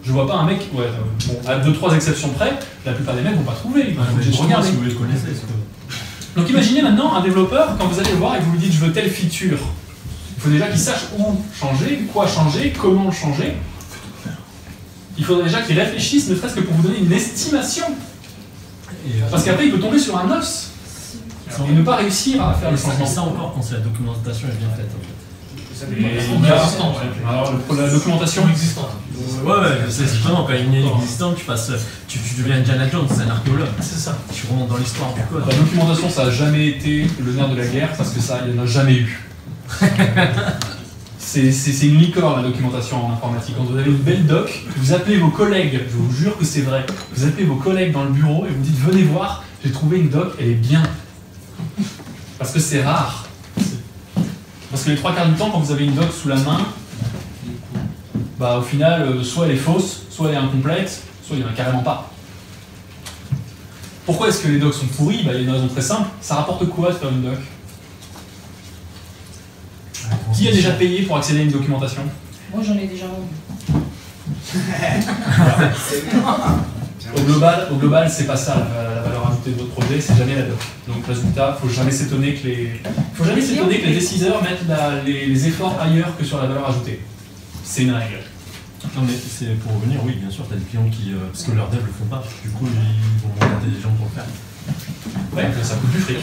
Speaker 1: Je vois pas un mec, à 2-3 exceptions près, la plupart des mecs vont pas trouver, ils vont obligé de regarder.
Speaker 4: Si vous les connaissez,
Speaker 1: Donc imaginez maintenant un développeur, quand vous allez le voir et que vous lui dites je veux telle feature, il faut déjà qu'il sache où changer, quoi changer, comment le changer. Il faudrait déjà qu'il réfléchisse, ne serait-ce que pour vous donner une estimation. Parce qu'après, il peut tomber sur un os et ne pas réussir à faire le changement.
Speaker 4: Ça encore quand la documentation est bien faite.
Speaker 1: Alors, la documentation existante.
Speaker 4: Ouais, c'est justement quand il est inexistant, tu deviens Indiana Jones, c'est un archéologue.
Speaker 5: C'est ça.
Speaker 4: Tu remontes dans l'histoire du code.
Speaker 1: La documentation, ça n'a jamais été le nerf de la guerre parce que ça, il n'y en a jamais eu. C'est une licorne la documentation en informatique. Quand vous avez une belle doc, vous appelez vos collègues, je vous jure que c'est vrai, vous appelez vos collègues dans le bureau et vous dites venez voir, j'ai trouvé une doc, elle est bien. Parce que c'est rare. Parce que les 3/4 du temps, quand vous avez une doc sous la main, bah au final, soit elle est fausse, soit elle est incomplète, soit il n'y en a carrément pas. Pourquoi est-ce que les docs sont pourris? Bah, il y a une raison très simple, ça rapporte quoi de faire une doc? Qui a déjà payé pour accéder à une documentation?
Speaker 7: Moi j'en ai déjà vendu.
Speaker 1: Au global, c'est pas ça la valeur ajoutée de votre projet, c'est jamais la doc. Donc résultat, il faut jamais s'étonner que les décideurs mettent les efforts ailleurs que sur la valeur ajoutée. C'est une règle.
Speaker 4: Non mais c'est pour revenir, oui bien sûr, tu as des clients qui, parce que leurs devs le font pas, du coup ils vont mandater des gens pour le faire.
Speaker 1: Ouais, ça coûte du fric.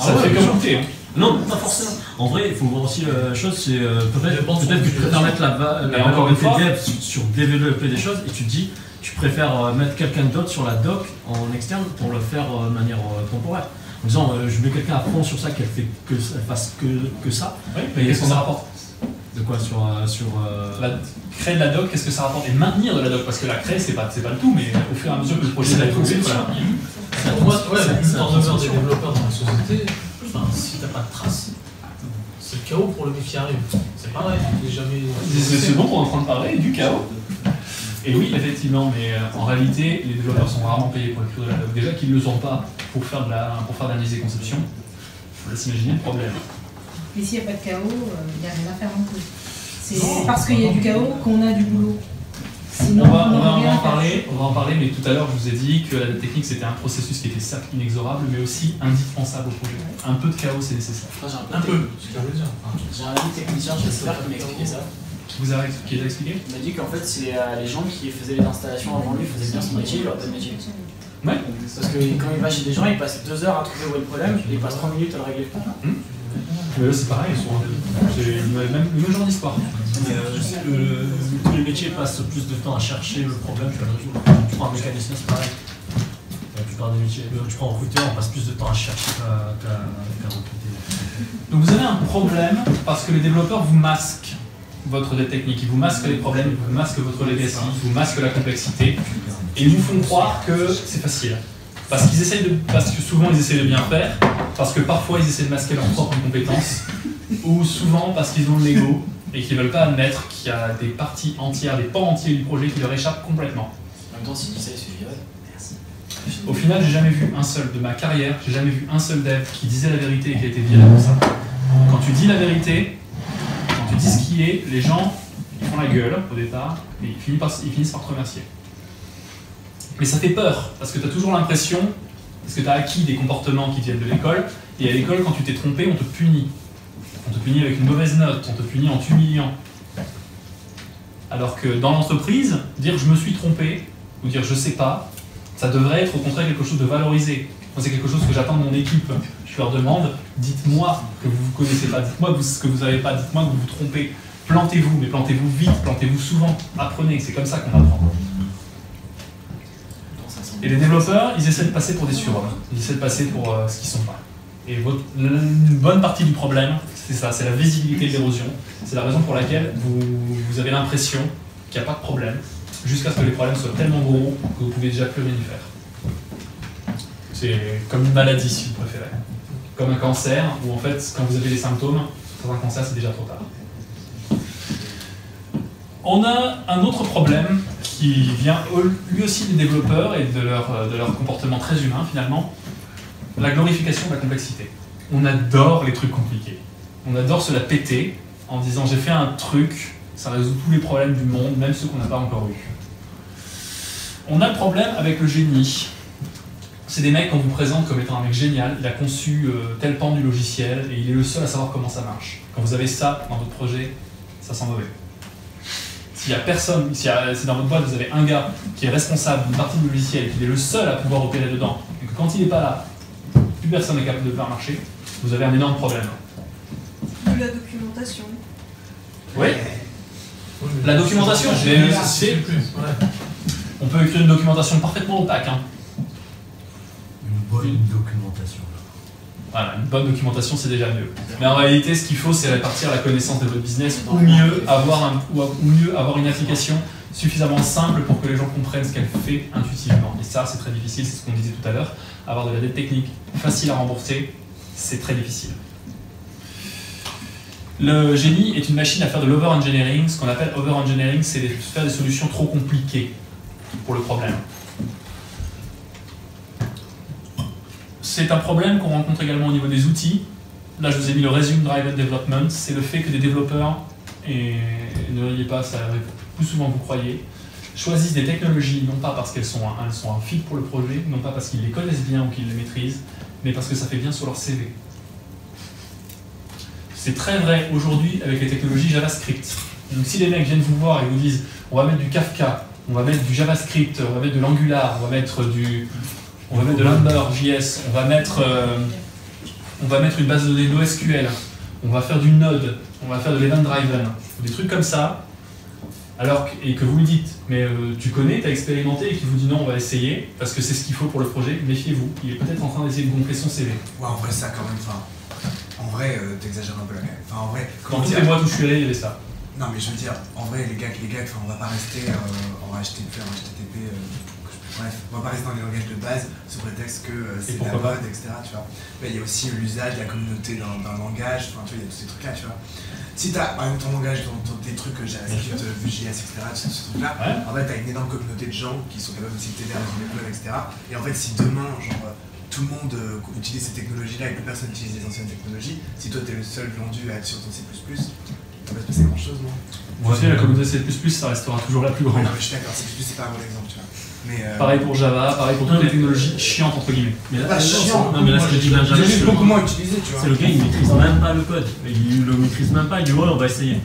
Speaker 1: Ça fait comme goûter. Hein.
Speaker 4: Non, pas forcément. En vrai, il faut voir aussi la chose, c'est peut-être que tu préfères mettre la valeur de tes devs sur développer des choses et tu te dis, tu préfères mettre quelqu'un d'autre sur la doc en externe pour le faire de manière temporaire. En disant, je mets quelqu'un à fond sur ça, qu'elle fasse que ça.
Speaker 1: Oui, mais qu'est-ce que ça rapporte?
Speaker 4: De quoi
Speaker 1: créer de la doc, qu'est-ce que ça rapporte? Et maintenir de la doc, parce que la créer, c'est pas le tout, mais au fur et à mesure que le projet va évoluer, voilà.
Speaker 5: Pour moi, le turnover des développeurs dans la société, enfin, si t'as pas de traces, c'est le chaos pour le mec qui arrive. C'est pareil, il est jamais.
Speaker 1: C'est ce dont on est en train de parler, du chaos. Et oui, effectivement, mais en réalité, les développeurs sont rarement payés pour écrire de la doc. Déjà qu'ils ne le sont pas pour faire de l'analyse et conception, je vous laisse imaginer le problème.
Speaker 7: Mais s'il n'y a pas de chaos, il n'y a rien à faire non plus. C'est parce qu'il y a du chaos qu'on a du boulot. Sinon,
Speaker 1: on va en parler, mais tout à l'heure, je vous ai dit que la dette technique, c'était un processus qui était certes inexorable, mais aussi indispensable au projet. Un peu de chaos, c'est nécessaire.
Speaker 5: Un peu, c'est ce que je veux dire.
Speaker 6: J'ai un ami technicien, j'espère qu'il m'a expliqué ça.
Speaker 1: Qui vous a expliqué?
Speaker 6: Il m'a dit qu'en fait, c'est les gens qui faisaient les installations avant lui faisaient bien son métier, il leur pas de métier.
Speaker 1: Ouais.
Speaker 6: Parce que quand il va chez des gens, il passe 2 heures à trouver où est le problème, et il passe 3 minutes à le régler.
Speaker 1: Mais là, c'est pareil, c'est même le genre d'histoire.
Speaker 4: Tous les métiers passent plus de temps à chercher le problème qu'à le résoudre. Tu prends un mécanicien, c'est pareil. La plupart des métiers, tu prends un recruteur, on passe plus de temps à chercher qu'à recruter.
Speaker 1: Donc vous avez un problème parce que les développeurs vous masquent votre dette technique, ils vous masquent les problèmes, ils vous masquent votre legacy, ils vous masquent la complexité, et ils vous font croire que c'est facile. Parce que souvent ils essaient de bien faire, parce que parfois ils essaient de masquer leurs propres compétences, ou souvent parce qu'ils ont le l'ego et qu'ils ne veulent pas admettre qu'il y a des parties entières, des pans entiers du projet qui leur échappent complètement.
Speaker 6: En même temps, s'il dit ça, il suffirait. Merci.
Speaker 1: Au final, j'ai jamais vu un seul de ma carrière, j'ai jamais vu un seul dev qui disait la vérité et qui a été viré pour ça. Quand tu dis la vérité, quand tu dis ce qui est, les gens ils font la gueule au départ et ils finissent par te remercier. Mais ça fait peur, parce que tu as toujours l'impression, parce que tu as acquis des comportements qui viennent de l'école, et à l'école, quand tu t'es trompé, on te punit. On te punit avec une mauvaise note, on te punit en t'humiliant. Alors que dans l'entreprise, dire je me suis trompé, ou dire je sais pas, ça devrait être au contraire quelque chose de valorisé. Moi, c'est quelque chose que j'attends de mon équipe. Je leur demande, dites-moi que vous ne connaissez pas, dites-moi ce que vous n'avez pas, dites-moi que vous vous trompez. Plantez-vous, mais plantez-vous vite, plantez-vous souvent, apprenez, c'est comme ça qu'on apprend. Et les développeurs, ils essaient de passer pour des surhommes, ils essaient de passer pour ce qu'ils ne sont pas. Et une bonne partie du problème, c'est ça, c'est la visibilité de l'érosion. C'est la raison pour laquelle vous avez l'impression qu'il n'y a pas de problème, jusqu'à ce que les problèmes soient tellement gros que vous ne pouvez déjà plus rien y faire. C'est comme une maladie, si vous préférez. Comme un cancer, où en fait, quand vous avez les symptômes, pour un cancer, c'est déjà trop tard. On a un autre problème qui vient lui aussi des développeurs et de leur comportement très humain finalement, la glorification de la complexité. On adore les trucs compliqués. On adore se la péter en disant j'ai fait un truc, ça résout tous les problèmes du monde, même ceux qu'on n'a pas encore eu. On a le problème avec le génie. C'est des mecs qu'on vous présente comme étant un mec génial, il a conçu tel pan du logiciel et il est le seul à savoir comment ça marche. Quand vous avez ça dans votre projet, ça sent mauvais. S'il y a personne, si dans votre boîte vous avez un gars qui est responsable d'une partie du logiciel et qu'il est le seul à pouvoir opérer dedans, et que quand il n'est pas là, plus personne n'est capable de le faire marcher, vous avez un énorme problème.
Speaker 8: De la documentation.
Speaker 1: Oui. La documentation, on peut écrire une documentation parfaitement opaque. Hein.
Speaker 4: Une bonne documentation.
Speaker 1: Voilà, une bonne documentation, c'est déjà mieux. Mais en réalité, ce qu'il faut, c'est répartir la connaissance de votre business, ou mieux avoir une application suffisamment simple pour que les gens comprennent ce qu'elle fait intuitivement. Et ça, c'est très difficile, c'est ce qu'on disait tout à l'heure. Avoir de la dette technique facile à rembourser, c'est très difficile. Le génie est une machine à faire de l'over-engineering. Ce qu'on appelle over-engineering, c'est faire des solutions trop compliquées pour le problème. C'est un problème qu'on rencontre également au niveau des outils. Là, je vous ai mis le Resume Driven Development. C'est le fait que des développeurs, et ne riez pas, ça arrive plus souvent que vous croyez, choisissent des technologies, non pas parce qu'elles sont un fit pour le projet, non pas parce qu'ils les connaissent bien ou qu'ils les maîtrisent, mais parce que ça fait bien sur leur CV. C'est très vrai aujourd'hui avec les technologies JavaScript. Donc si les mecs viennent vous voir et vous disent on va mettre du Kafka, on va mettre du JavaScript, on va mettre de l'Angular, on va mettre de l'Ember.js, on va mettre une base de données NoSQL, on va faire du Node, on va faire de l'Event Driven, des trucs comme ça, et que vous lui dites, mais tu connais, tu as expérimenté, et qu'il vous dit non, on va essayer, parce que c'est ce qu'il faut pour le projet, méfiez-vous, il est peut-être en train d'essayer de gonfler son CV.
Speaker 3: Ouais, en vrai, ça quand même, en vrai, t'exagères un peu là quand même. Enfin, en vrai,
Speaker 1: dans tous les mois où je suis allé, il y avait ça.
Speaker 3: Non, mais je veux dire, en vrai, les gars, on va pas rester, on va acheter du HTTP, Bref, on va pas rester dans les langages de base sous prétexte que c'est la
Speaker 1: pourquoi
Speaker 3: mode, etc. Tu vois. Mais il y a aussi l'usage, la communauté dans le langage, enfin tu vois, il y a tous ces trucs-là, tu vois. Si t'as par exemple ton langage, tes trucs JavaScript, Vue.js, etc., ce truc-là, en fait t'as une énorme communauté de gens qui sont capables aussi de t'aider à résoudre les problèmes, etc. Et en fait si demain, genre, tout le monde utilise ces technologies-là et que personne n'utilise les anciennes technologies, si toi t'es le seul vendu à être sur ton C++, ça va se passer grand-chose, non?
Speaker 1: Tu sais, la communauté C++, ça restera toujours la plus grande.
Speaker 3: Non mais je suis d'accord, C++ c'est pas un bon exemple, tu vois. Mais
Speaker 1: pareil pour Java, pareil pour toutes les technologies chiantes entre guillemets.
Speaker 4: Mais là,
Speaker 3: pas chiant,
Speaker 4: non, mais là, ce que je dis d'un Java,
Speaker 3: j'ai juste beaucoup moins utilisé, tu vois.
Speaker 4: c'est le gars, il maîtrise même pas le code. Il le maîtrise même pas, il dit ouais, on va essayer.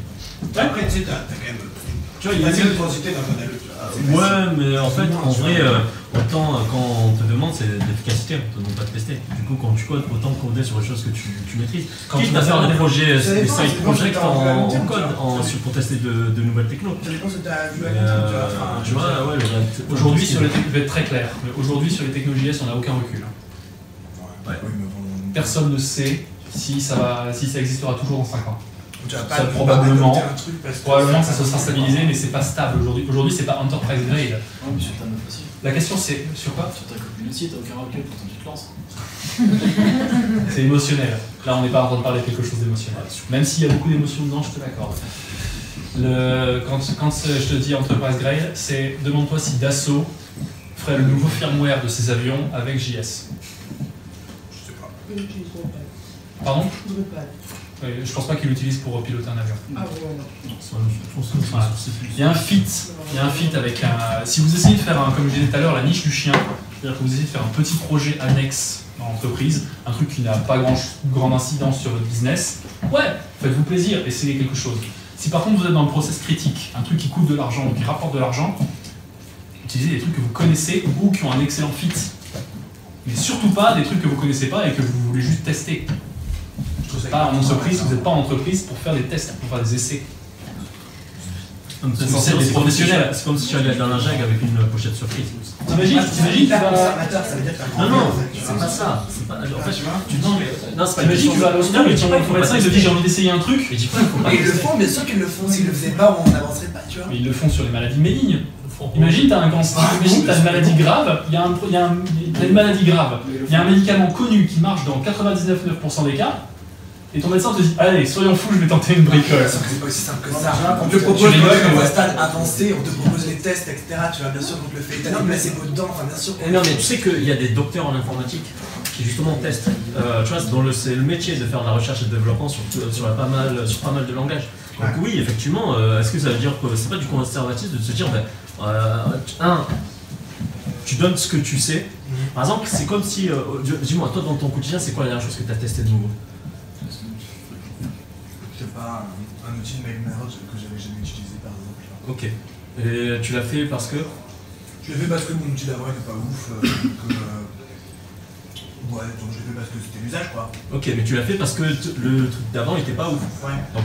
Speaker 3: Après, tu sais, t'as quand même.
Speaker 4: Tu vois, il
Speaker 3: facile de transiter d'un code à l'autre, tu vois.
Speaker 4: Ouais, mais en fait, en vrai, autant quand on te demande, c'est l'efficacité, on te demande pas de tester. Du coup, quand tu codes, autant coder sur les choses que tu maîtrises. Quand tu vas faire des projets, des side projects en code pour tester de nouvelles technos.
Speaker 3: Ça dépend ce que t'as vu
Speaker 4: Tu vois, ouais,
Speaker 1: Aujourd'hui, sur les technologies, je vais être très clair, mais aujourd'hui sur les technologies JS, on n'a aucun recul.
Speaker 3: Ouais.
Speaker 1: Personne ne sait si ça existera toujours dans 5 ans.
Speaker 3: Tu vas pas
Speaker 1: Ça, probablement
Speaker 3: probablement
Speaker 1: ça se sera stabilisé, mais c'est pas stable aujourd'hui. Aujourd'hui, c'est pas enterprise grade.
Speaker 6: Ouais, mais sur ta meuf aussi.
Speaker 1: La question c'est sur quoi?
Speaker 6: Sur ta copine aussi, t'as aucun recul, pourtant tu te lances.
Speaker 1: C'est émotionnel. Là, on n'est pas en train de parler de quelque chose d'émotionnel. Même s'il y a beaucoup d'émotions dedans, je te l'accorde. Quand je te dis enterprise grade, c'est demande-toi si Dassault ferait le nouveau firmware de ses avions avec JS.
Speaker 3: Je sais pas.
Speaker 1: Pardon?
Speaker 7: Drupal.
Speaker 1: Oui, je pense pas qu'il l'utilise pour piloter un avion.
Speaker 7: Ah ouais, non.
Speaker 1: Voilà. Il y a un fit avec un. Si vous essayez de faire, comme je disais tout à l'heure, la niche du chien, c'est-à-dire que vous essayez de faire un petit projet annexe dans l'entreprise, un truc qui n'a pas grande incidence sur votre business, ouais, faites-vous plaisir, essayez quelque chose. Si par contre vous êtes dans le process critique, un truc qui coûte de l'argent ou qui rapporte de l'argent, utilisez des trucs que vous connaissez ou qui ont un excellent fit. Mais surtout pas des trucs que vous connaissez pas et que vous voulez juste tester. Pas en entreprise, vous n'êtes pas en entreprise pour faire des tests, pour faire des essais.
Speaker 4: C'est censé être des professionnels. C'est comme si tu allais dans la jungle avec une pochette surprise.
Speaker 1: T'imagines tu vas.
Speaker 3: Conservateur, ça veut dire que t'as
Speaker 4: Non, c'est pas ça. C'est pas. En fait, tu dis. Non, c'est pas une
Speaker 1: T'imagines tu vas à l'hôpital et ton médecin il te dit j'ai envie d'essayer un truc.
Speaker 4: Mais dis pas, il faut pas.
Speaker 3: Ils le font, bien sûr qu'ils le font. S'ils le faisaient pas, on n'avancerait pas, tu vois.
Speaker 1: Mais ils le font sur les maladies bénignes. Imagine t'as un cancer, imagine t'as une maladie grave, il y a une maladie grave, il y a un médicament connu qui marche dans 99% des cas. Et ton médecin te dit allez, soyons fous, je vais tenter une bricole.
Speaker 3: C'est pas aussi simple que ça. On te propose au stade avancé, on te propose les tests, etc. Tu vois, bien sûr qu'on te le fait. T'as mis ses mots dedans, enfin bien sûr.
Speaker 4: Non, mais tu sais qu'il y a des docteurs en informatique qui justement testent. Tu vois, c'est le métier de faire de la recherche et de développement sur pas mal de langages. Donc oui, effectivement, est-ce que ça veut dire que c'est pas du conservatisme de se dire, tu donnes ce que tu sais. Par exemple, c'est comme si, dis-moi, toi dans ton quotidien, c'est quoi la dernière chose que tu as testé de nouveau?
Speaker 3: Je sais pas, un outil de mail merge que j'avais jamais utilisé par exemple.
Speaker 4: Ok. Et tu l'as fait parce que?
Speaker 3: Je l'ai fait parce que mon outil d'avant était pas ouf. Ouais, donc je l'ai fait parce que c'était l'usage quoi.
Speaker 4: Ok, mais tu l'as fait parce que le truc d'avant était pas ouf.
Speaker 3: Ouais.
Speaker 4: Donc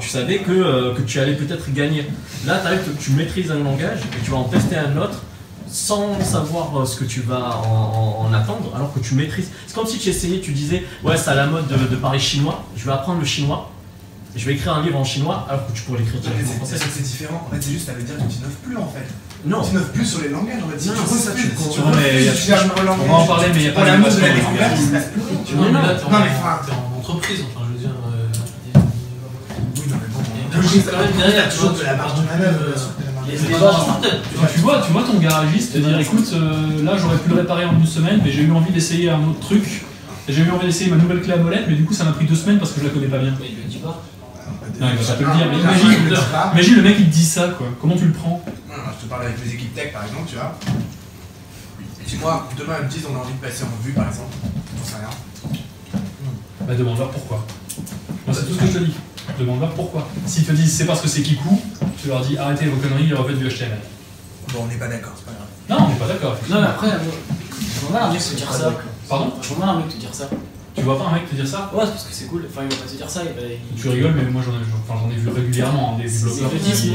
Speaker 4: tu savais que tu allais peut-être gagner. Là, tu maîtrises un langage et tu vas en tester un autre sans savoir ce que tu vas en attendre, alors que tu maîtrises. C'est comme si tu essayais, tu disais, ouais, c'est à la mode de parler chinois, je vais apprendre le chinois, et je vais écrire un livre en chinois, alors que tu pourrais l'écrire directement en français.
Speaker 3: C'est différent, en fait, c'est juste, ça veut dire que tu n'innoves plus en fait.
Speaker 4: Non.
Speaker 3: Tu n'innoves plus sur les langages, on va dire.
Speaker 4: Non,
Speaker 3: Tu
Speaker 4: ça, tu
Speaker 3: refuses,
Speaker 1: Non, mais on va en parler, mais il n'y a pas
Speaker 3: la mode de la
Speaker 1: d'innovation.
Speaker 3: découverte, il se passe plus rien.
Speaker 5: Tu vois, mais là, t'es
Speaker 3: Non, mais enfin.
Speaker 5: en entreprise, enfin, je veux dire.
Speaker 3: Oui, non, mais bon.
Speaker 5: Logique, quand même, derrière,
Speaker 3: toujours de la marge de manœuvre.
Speaker 1: Tu vois ton garagiste te dire écoute, là j'aurais pu le réparer en 12 semaines, mais j'ai eu envie d'essayer un autre truc. J'ai eu envie d'essayer ma nouvelle clé à molette, mais du coup ça m'a pris 2 semaines parce que je la connais pas bien.
Speaker 6: Mais il le dit pas.
Speaker 1: Non, il va pas te le dire, mais imagine le mec il te dit ça quoi. Comment tu le prends?
Speaker 3: Je te parle avec mes équipes tech par exemple, tu vois. Si moi, demain ils me disent on a envie de passer en vue par exemple, j'en sais rien.
Speaker 1: Bah demande-leur pourquoi. Moi c'est tout ce que je te dis. Demande-leur pourquoi. S'ils te disent c'est parce que c'est Kikou, tu leur dis arrêtez vos conneries et refaites du HTML.
Speaker 3: Bon, on n'est pas d'accord, c'est pas grave.
Speaker 1: Non, on n'est pas d'accord.
Speaker 6: Non, mais après, je vois mal un mec te dire ça.
Speaker 1: Pardon?
Speaker 6: Je vois mal un mec te dire ça.
Speaker 1: Tu vois pas un mec te dire ça?
Speaker 6: Ouais, c'est parce que c'est cool. Enfin, il va pas te dire ça.
Speaker 1: Tu rigoles, mais moi j'en ai vu régulièrement des développeurs
Speaker 6: qui disent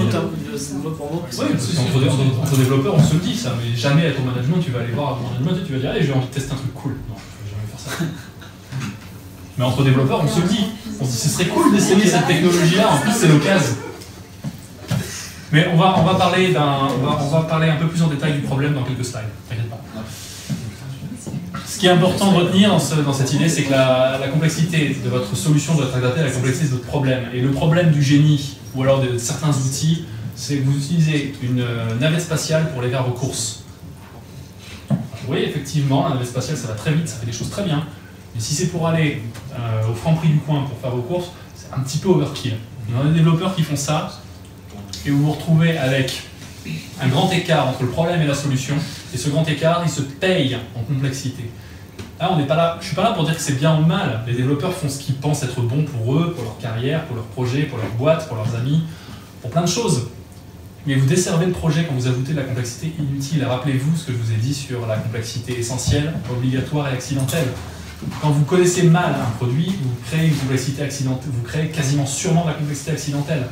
Speaker 6: mot pour mot.
Speaker 1: Oui, parce qu'entre développeurs, on se le dit ça, mais jamais à ton management, tu vas aller voir à ton management et tu vas dire allez, j'ai envie de tester un truc cool. Non, je vais jamais faire ça. Mais entre développeurs, on se le dit. On se dit ce serait cool d'essayer cette technologie-là, en plus c'est l'occasion. Mais on va parler un peu plus en détail du problème dans quelques slides, t'inquiète pas. Ce qui est important de retenir dans cette idée, c'est que la complexité de votre solution doit être adaptée à la complexité de votre problème. Et le problème du génie, ou alors de certains outils, c'est que vous utilisez une navette spatiale pour aller faire vos courses. Oui, effectivement, la navette spatiale, ça va très vite, ça fait des choses très bien. Mais si c'est pour aller au Franprix du coin pour faire vos courses, c'est un petit peu overkill. Il y a des développeurs qui font ça, et vous vous retrouvez avec un grand écart entre le problème et la solution, et ce grand écart, il se paye en complexité. Là, on n'est pas là, je ne suis pas là pour dire que c'est bien ou mal. Les développeurs font ce qu'ils pensent être bon pour eux, pour leur carrière, pour leur projet, pour leur boîte, pour leurs amis, pour plein de choses. Mais vous desservez le projet quand vous ajoutez de la complexité inutile. Rappelez-vous ce que je vous ai dit sur la complexité essentielle, obligatoire et accidentelle. Quand vous connaissez mal un produit, vous créez une complexité accidentelle, vous créez quasiment sûrement de la complexité accidentelle.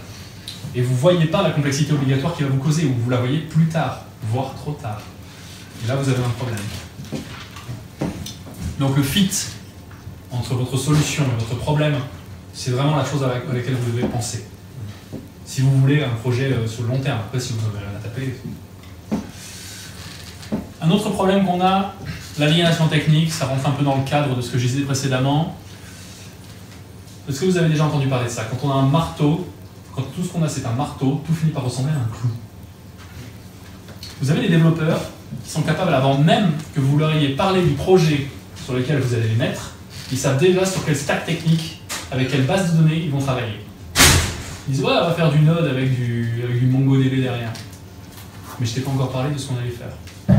Speaker 1: Et vous ne voyez pas la complexité obligatoire qui va vous causer, ou vous la voyez plus tard, voire trop tard. Et là, vous avez un problème. Donc le fit entre votre solution et votre problème, c'est vraiment la chose à laquelle vous devez penser. Si vous voulez un projet sur le long terme, après si vous avez rien à taper. Un autre problème qu'on a, l'aliénation technique, ça rentre un peu dans le cadre de ce que je disais précédemment. Est-ce que vous avez déjà entendu parler de ça? Quand on a un marteau, quand tout ce qu'on a c'est un marteau, tout finit par ressembler à un clou. Vous avez des développeurs qui sont capables, avant même que vous leur ayez parlé du projet sur lequel vous allez les mettre, ils savent déjà sur quel stack technique, avec quelle base de données ils vont travailler. Ils disent ouais, on va faire du Node avec du MongoDB derrière. Mais je t'ai pas encore parlé de ce qu'on allait faire.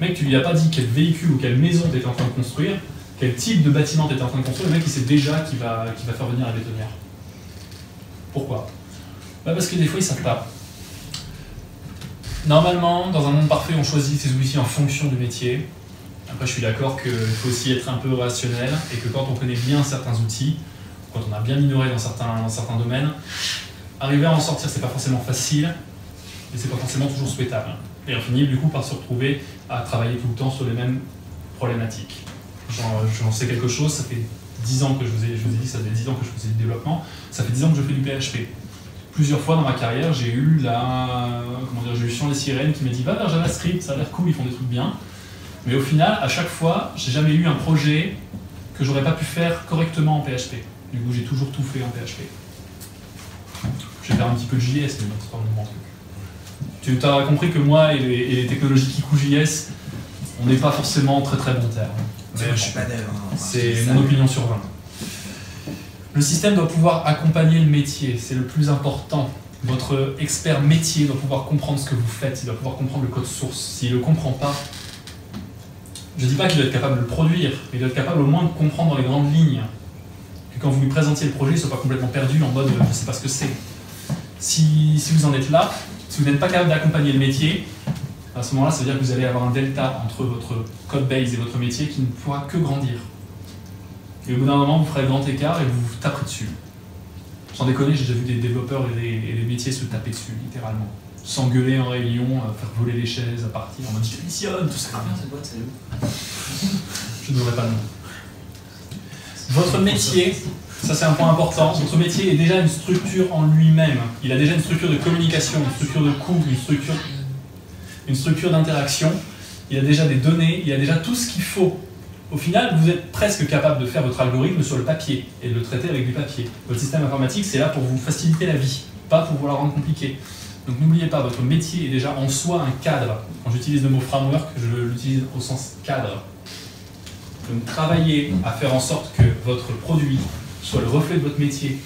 Speaker 1: Mec, tu lui as pas dit quel véhicule ou quelle maison tu étais en train de construire, quel type de bâtiment tu étais en train de construire, le mec il sait déjà qu'il va faire venir la bétonnière. Pourquoi? Parce que des fois ils savent pas. Normalement, dans un monde parfait, on choisit ses outils en fonction du métier. Après, je suis d'accord qu'il faut aussi être un peu rationnel et que quand on connaît bien certains outils, quand on a bien minoré dans certains domaines, arriver à en sortir, c'est pas forcément facile et c'est pas forcément toujours souhaitable. Et on finit du coup par se retrouver à travailler tout le temps sur les mêmes problématiques. J'en sais quelque chose, ça fait 10 ans que je vous ai dit, ça fait 10 ans que je faisais du développement, ça fait 10 ans que je fais du PHP. Plusieurs fois dans ma carrière, j'ai eu Jean les sirènes qui m'a dit va vers JavaScript, ça a l'air cool, ils font des trucs bien. Mais au final, à chaque fois, j'ai jamais eu un projet que j'aurais pas pu faire correctement en PHP. Du coup, j'ai toujours tout fait en PHP. Je vais faire un petit peu de JS, mais c'est pas mon truc. Tu as compris que moi et les technologies qui couchent JS, on n'est pas forcément très très bon terme.
Speaker 3: Je suis pas dev.
Speaker 1: C'est mon opinion sur 20. Le système doit pouvoir accompagner le métier, c'est le plus important. Votre expert métier doit pouvoir comprendre ce que vous faites, il doit pouvoir comprendre le code source. S'il ne le comprend pas, je ne dis pas qu'il doit être capable de le produire, mais il doit être capable au moins de comprendre dans les grandes lignes. Que quand vous lui présentiez le projet, il ne soit pas complètement perdu en mode je ne sais pas ce que c'est. Si vous en êtes là, si vous n'êtes pas capable d'accompagner le métier, à ce moment-là, ça veut dire que vous allez avoir un delta entre votre code base et votre métier qui ne pourra que grandir. Et au bout d'un moment, vous ferez le grand écart et vous vous taperez dessus. Sans déconner, j'ai déjà vu des développeurs et des métiers se taper dessus, littéralement. S'engueuler en réunion, faire voler les chaises, à partir, en mode je démissionne, tout ça.
Speaker 6: Cette boîte, c'est où?
Speaker 1: Je ne donnerai pas le nom. Votre métier, ça c'est un point important, votre métier est déjà une structure en lui-même. Il a déjà une structure de communication, une structure de coût, une structure d'interaction. Il a déjà des données, il a déjà tout ce qu'il faut. Au final, vous êtes presque capable de faire votre algorithme sur le papier et de le traiter avec du papier. Votre système informatique, c'est là pour vous faciliter la vie, pas pour vous la rendre compliquée. Donc n'oubliez pas, votre métier est déjà en soi un cadre. Quand j'utilise le mot framework, je l'utilise au sens cadre. Donc travaillez à faire en sorte que votre produit soit le reflet de votre métier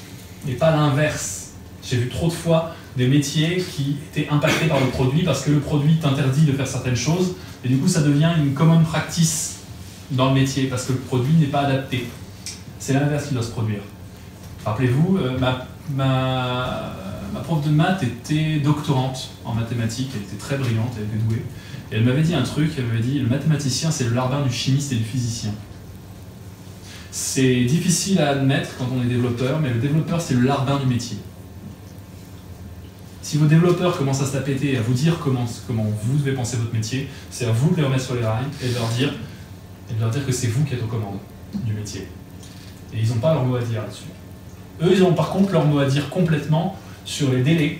Speaker 1: et pas l'inverse. J'ai vu trop de fois des métiers qui étaient impactés par le produit parce que le produit t'interdit de faire certaines choses et du coup ça devient une common practice dans le métier parce que le produit n'est pas adapté. C'est l'inverse qui doit se produire. Rappelez-vous, ma prof de maths était doctorante en mathématiques, elle était très brillante, elle était douée. Et elle m'avait dit un truc, elle m'avait dit le mathématicien c'est le larbin du chimiste et du physicien. C'est difficile à admettre quand on est développeur, mais le développeur c'est le larbin du métier. Si vos développeurs commencent à se la péter et à vous dire comment vous devez penser votre métier, c'est à vous de les remettre sur les rails et de leur dire que c'est vous qui êtes aux commandes du métier. Et ils n'ont pas leur mot à dire là-dessus. Eux, ils ont par contre leur mot à dire complètement sur les délais,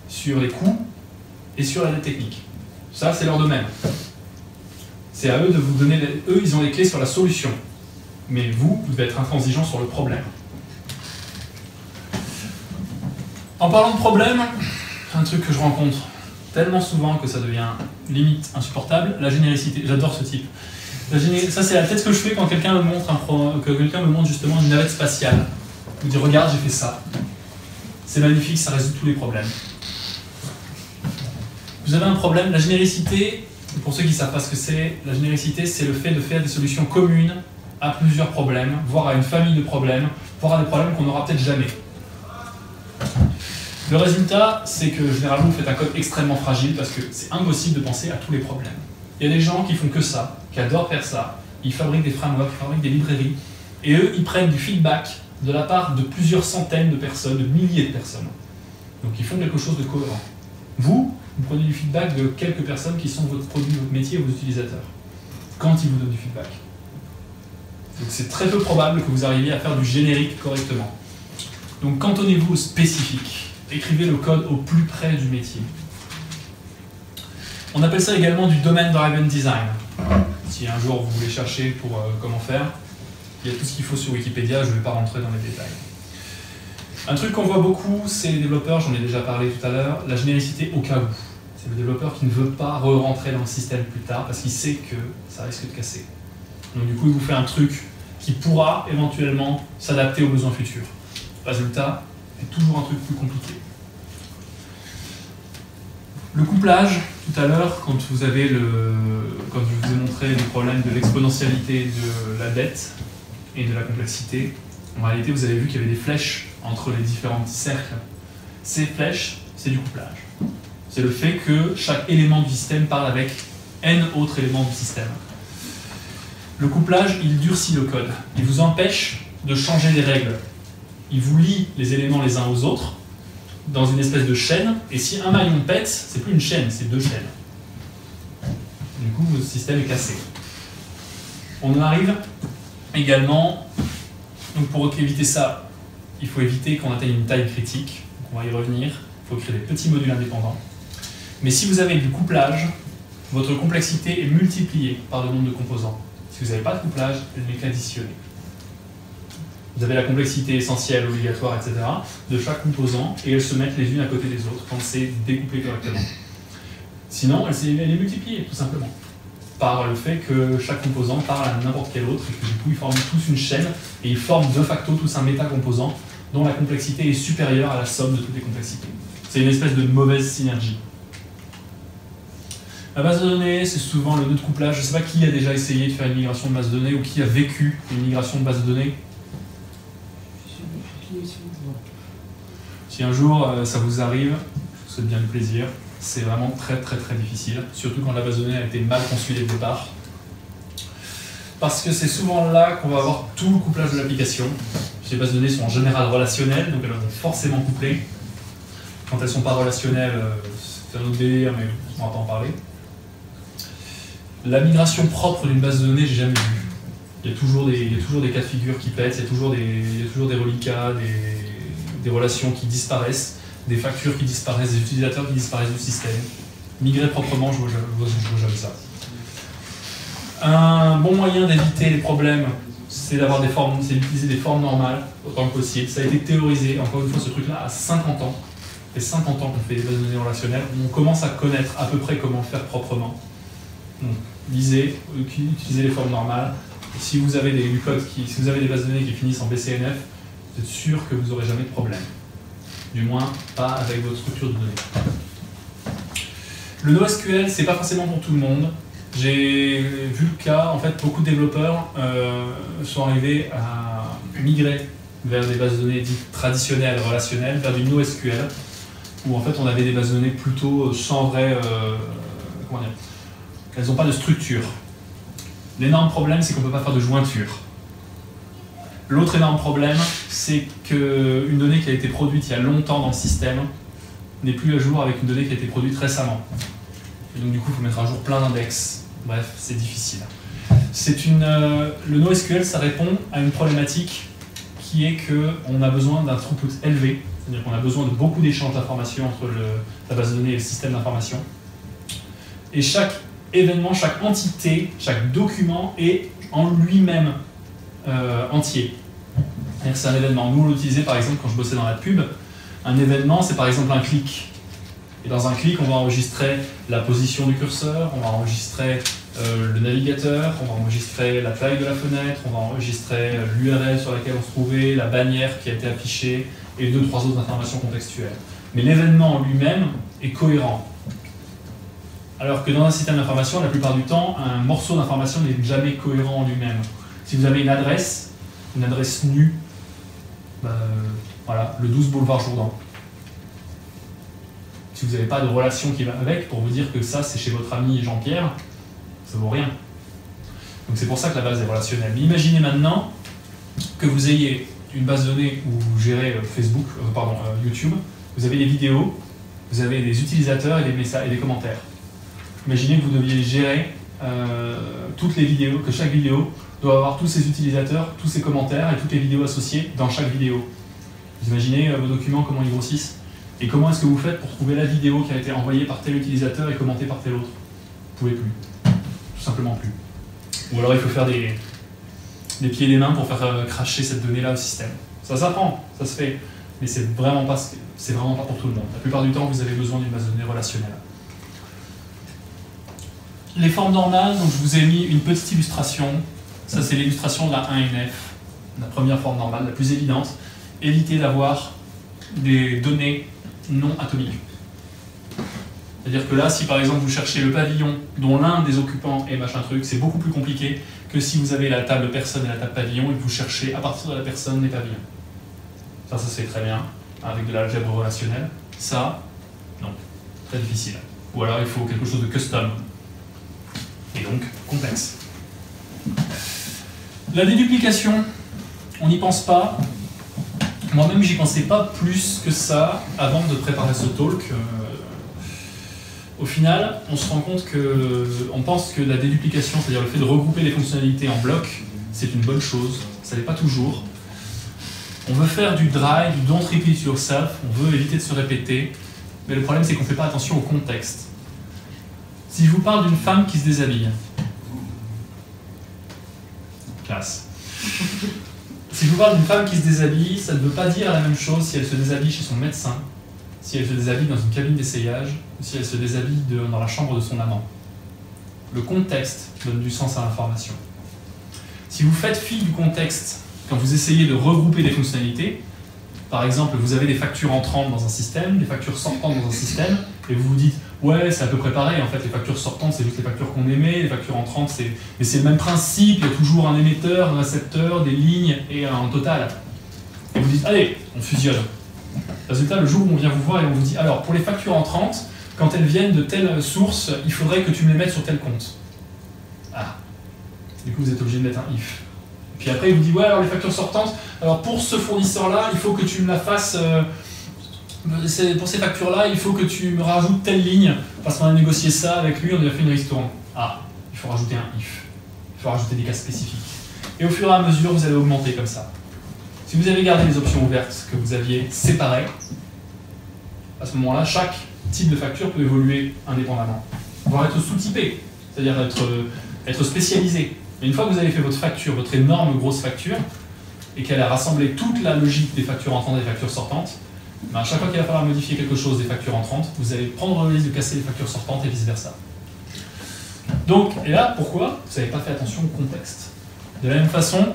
Speaker 1: sur les coûts et sur la dette technique. Ça, c'est leur domaine. C'est à eux de vous donner... Eux, ils ont les clés sur la solution. Mais vous devez être intransigeant sur le problème. En parlant de problème, un truc que je rencontre tellement souvent que ça devient limite insupportable, la généricité. J'adore ce type. Ça, c'est la tête que je fais quand quelqu'un me montre justement une navette spatiale. Je me dis, regarde, j'ai fait ça. C'est magnifique, ça résout tous les problèmes. Vous avez un problème, la généricité, pour ceux qui ne savent pas ce que c'est, la généricité, c'est le fait de faire des solutions communes à plusieurs problèmes, voire à une famille de problèmes, voire à des problèmes qu'on n'aura peut-être jamais. Le résultat, c'est que généralement, vous faites un code extrêmement fragile parce que c'est impossible de penser à tous les problèmes. Il y a des gens qui font que ça, qui adorent faire ça, ils fabriquent des frameworks, ils fabriquent des librairies, et eux, ils prennent du feedback de la part de plusieurs centaines de personnes, de milliers de personnes. Donc ils font quelque chose de cohérent. Vous prenez du feedback de quelques personnes qui sont votre produit, votre métier, vos utilisateurs, quand ils vous donnent du feedback. Donc c'est très peu probable que vous arriviez à faire du générique correctement. Donc cantonnez-vous au spécifique. Écrivez le code au plus près du métier. On appelle ça également du domain-driven design. Si un jour vous voulez chercher pour comment faire, il y a tout ce qu'il faut sur Wikipédia, je ne vais pas rentrer dans les détails. Un truc qu'on voit beaucoup, c'est les développeurs, j'en ai déjà parlé tout à l'heure, la généricité au cas où. C'est le développeur qui ne veut pas re-rentrer dans le système plus tard parce qu'il sait que ça risque de casser. Donc du coup, il vous fait un truc qui pourra éventuellement s'adapter aux besoins futurs. Résultat, c'est toujours un truc plus compliqué. Le couplage, tout à l'heure, quand je vous ai montré les problèmes de l'exponentialité de la dette et de la complexité, en réalité, vous avez vu qu'il y avait des flèches entre les différents cercles. Ces flèches, c'est du couplage. C'est le fait que chaque élément du système parle avec n autres éléments du système. Le couplage, il durcit le code. Il vous empêche de changer les règles. Il vous lie les éléments les uns aux autres dans une espèce de chaîne, et si un maillon pète, c'est plus une chaîne, c'est deux chaînes. Du coup, votre système est cassé. On arrive également, donc pour éviter ça, il faut éviter qu'on atteigne une taille critique, donc on va y revenir, il faut créer des petits modules indépendants. Mais si vous avez du couplage, votre complexité est multipliée par le nombre de composants. Si vous n'avez pas de couplage, elle n'est qu'additionnée. Vous avez la complexité essentielle, obligatoire, etc. de chaque composant, et elles se mettent les unes à côté des autres quand c'est découpé correctement. Sinon, elle est multipliée, tout simplement, par le fait que chaque composant parle à n'importe quel autre, et que du coup, ils forment tous une chaîne, et ils forment de facto tous un métacomposant dont la complexité est supérieure à la somme de toutes les complexités. C'est une espèce de mauvaise synergie. La base de données, c'est souvent le nœud de couplage. Je ne sais pas qui a déjà essayé de faire une migration de base de données, ou qui a vécu une migration de base de données. Si un jour ça vous arrive, je vous souhaite bien du plaisir. C'est vraiment très très très difficile, surtout quand la base de données a été mal conçue dès le départ. Parce que c'est souvent là qu'on va avoir tout le couplage de l'application. Les bases de données sont en général relationnelles, donc elles vont forcément coupler. Quand elles ne sont pas relationnelles, c'est un autre délire, mais on va pas en parler. La migration propre d'une base de données, j'ai jamais vu. Il y a toujours des cas de figure qui pètent, il y a toujours des reliquats, des relations qui disparaissent, des factures qui disparaissent, des utilisateurs qui disparaissent du système. Migrer proprement, je vois jamais ça. Un bon moyen d'éviter les problèmes, c'est d'utiliser des formes normales autant que possible. Ça a été théorisé, encore une fois, ce truc-là, à 50 ans. Ça fait 50 ans qu'on fait des bases de données relationnelles, on commence à connaître à peu près comment faire proprement. Donc, lisez, utilisez les formes normales. Si vous avez des bases de données qui finissent en BCNF, vous êtes sûr que vous n'aurez jamais de problème. Du moins, pas avec votre structure de données. Le NoSQL, c'est pas forcément pour tout le monde. J'ai vu le cas, en fait, beaucoup de développeurs sont arrivés à migrer vers des bases de données dites traditionnelles, relationnelles, vers du NoSQL, où en fait on avait des bases de données plutôt sans vrai... comment dire ? Elles n'ont pas de structure. L'énorme problème, c'est qu'on ne peut pas faire de jointure. L'autre énorme problème, c'est qu'une donnée qui a été produite il y a longtemps dans le système n'est plus à jour avec une donnée qui a été produite récemment. Et donc du coup, il faut mettre à jour plein d'index. Bref, c'est difficile. Le NoSQL, ça répond à une problématique qui est qu'on a besoin d'un throughput élevé C'est-à-dire qu'on a besoin de beaucoup d'échanges d'informations entre la base de données et le système d'information. Et chaque événement, chaque entité, chaque document est en lui-même entier. C'est un événement. Nous, on l'utilisait par exemple quand je bossais dans la pub. Un événement, c'est par exemple un clic. Et dans un clic, on va enregistrer la position du curseur, on va enregistrer le navigateur, on va enregistrer la taille de la fenêtre, on va enregistrer l'URL sur laquelle on se trouvait, la bannière qui a été affichée et 2-3 autres informations contextuelles. Mais l'événement en lui-même est cohérent. Alors que dans un système d'information, la plupart du temps, un morceau d'information n'est jamais cohérent en lui-même. Si vous avez une adresse nue, voilà, le 12 boulevard Jourdan. Si vous n'avez pas de relation qui va avec, pour vous dire que ça c'est chez votre ami Jean-Pierre, ça vaut rien. Donc c'est pour ça que la base est relationnelle. Mais imaginez maintenant que vous ayez une base de données où vous gérez YouTube, vous avez des vidéos, vous avez des utilisateurs et des messages et des commentaires. Imaginez que vous deviez gérer toutes les vidéos, que chaque vidéo doit avoir tous ses utilisateurs, tous ses commentaires et toutes les vidéos associées dans chaque vidéo. Vous imaginez vos documents, comment ils grossissent? Et comment est-ce que vous faites pour trouver la vidéo qui a été envoyée par tel utilisateur et commentée par tel autre? Vous pouvez plus. Tout simplement plus. Ou alors il faut faire des pieds et des mains pour faire cracher cette donnée-là au système. Ça s'apprend, ça se fait, mais c'est vraiment pas pour tout le monde. La plupart du temps, vous avez besoin d'une base de données relationnelle. Les formes normales, donc je vous ai mis une petite illustration. Ça, c'est l'illustration de la 1NF, la première forme normale, la plus évidente. Évitez d'avoir des données non atomiques. C'est-à-dire que là, si par exemple vous cherchez le pavillon dont l'un des occupants est machin truc, c'est beaucoup plus compliqué que si vous avez la table personne et la table pavillon et que vous cherchez à partir de la personne les pavillons. Ça se fait très bien avec de l'algèbre relationnelle. Ça, non, très difficile. Ou alors il faut quelque chose de custom et donc complexe. La déduplication, on n'y pense pas. Moi-même, j'y pensais pas plus que ça avant de préparer ce talk. Au final, on se rend compte on pense que la déduplication, c'est-à-dire le fait de regrouper les fonctionnalités en blocs, c'est une bonne chose. Ça n'est pas toujours. On veut faire du dry, du don't repeat yourself, on veut éviter de se répéter, mais le problème c'est qu'on ne fait pas attention au contexte. Si je vous parle d'une femme qui se déshabille, classe. Si je vous parle d'une femme qui se déshabille, ça ne veut pas dire la même chose si elle se déshabille chez son médecin, si elle se déshabille dans une cabine d'essayage, ou si elle se déshabille dans la chambre de son amant. Le contexte donne du sens à l'information. Si vous faites fi du contexte quand vous essayez de regrouper des fonctionnalités, par exemple, vous avez des factures entrantes dans un système, des factures sortantes dans un système, et vous vous dites « ouais, c'est à peu près pareil, en fait, les factures sortantes, c'est juste les factures qu'on émet, les factures entrantes, mais c'est le même principe, il y a toujours un émetteur, un récepteur, des lignes et un total. » Et vous dites « allez, on fusionne. » Résultat, le jour où on vient vous voir et on vous dit « alors, pour les factures entrantes, quand elles viennent de telle source, il faudrait que tu me les mettes sur tel compte. » Ah. Du coup, vous êtes obligé de mettre un « if ». Puis après, il vous dit, ouais, alors les factures sortantes, alors pour ce fournisseur-là, il faut que tu me la fasses, pour ces factures-là, il faut que tu me rajoutes telle ligne, parce qu'on a négocié ça avec lui, on a fait une ristourne. Ah, il faut rajouter un if, il faut rajouter des cas spécifiques. Et au fur et à mesure, vous allez augmenter comme ça. Si vous avez gardé les options ouvertes que vous aviez séparées, à ce moment-là, chaque type de facture peut évoluer indépendamment, voire être sous-typé, c'est-à-dire être spécialisé. Et une fois que vous avez fait votre facture, votre énorme grosse facture, et qu'elle a rassemblé toute la logique des factures entrantes et des factures sortantes, ben à chaque fois qu'il va falloir modifier quelque chose des factures entrantes, vous allez prendre le risque de casser les factures sortantes et vice-versa. Donc, et là, pourquoi vous n'avez pas fait attention au contexte? De la même façon,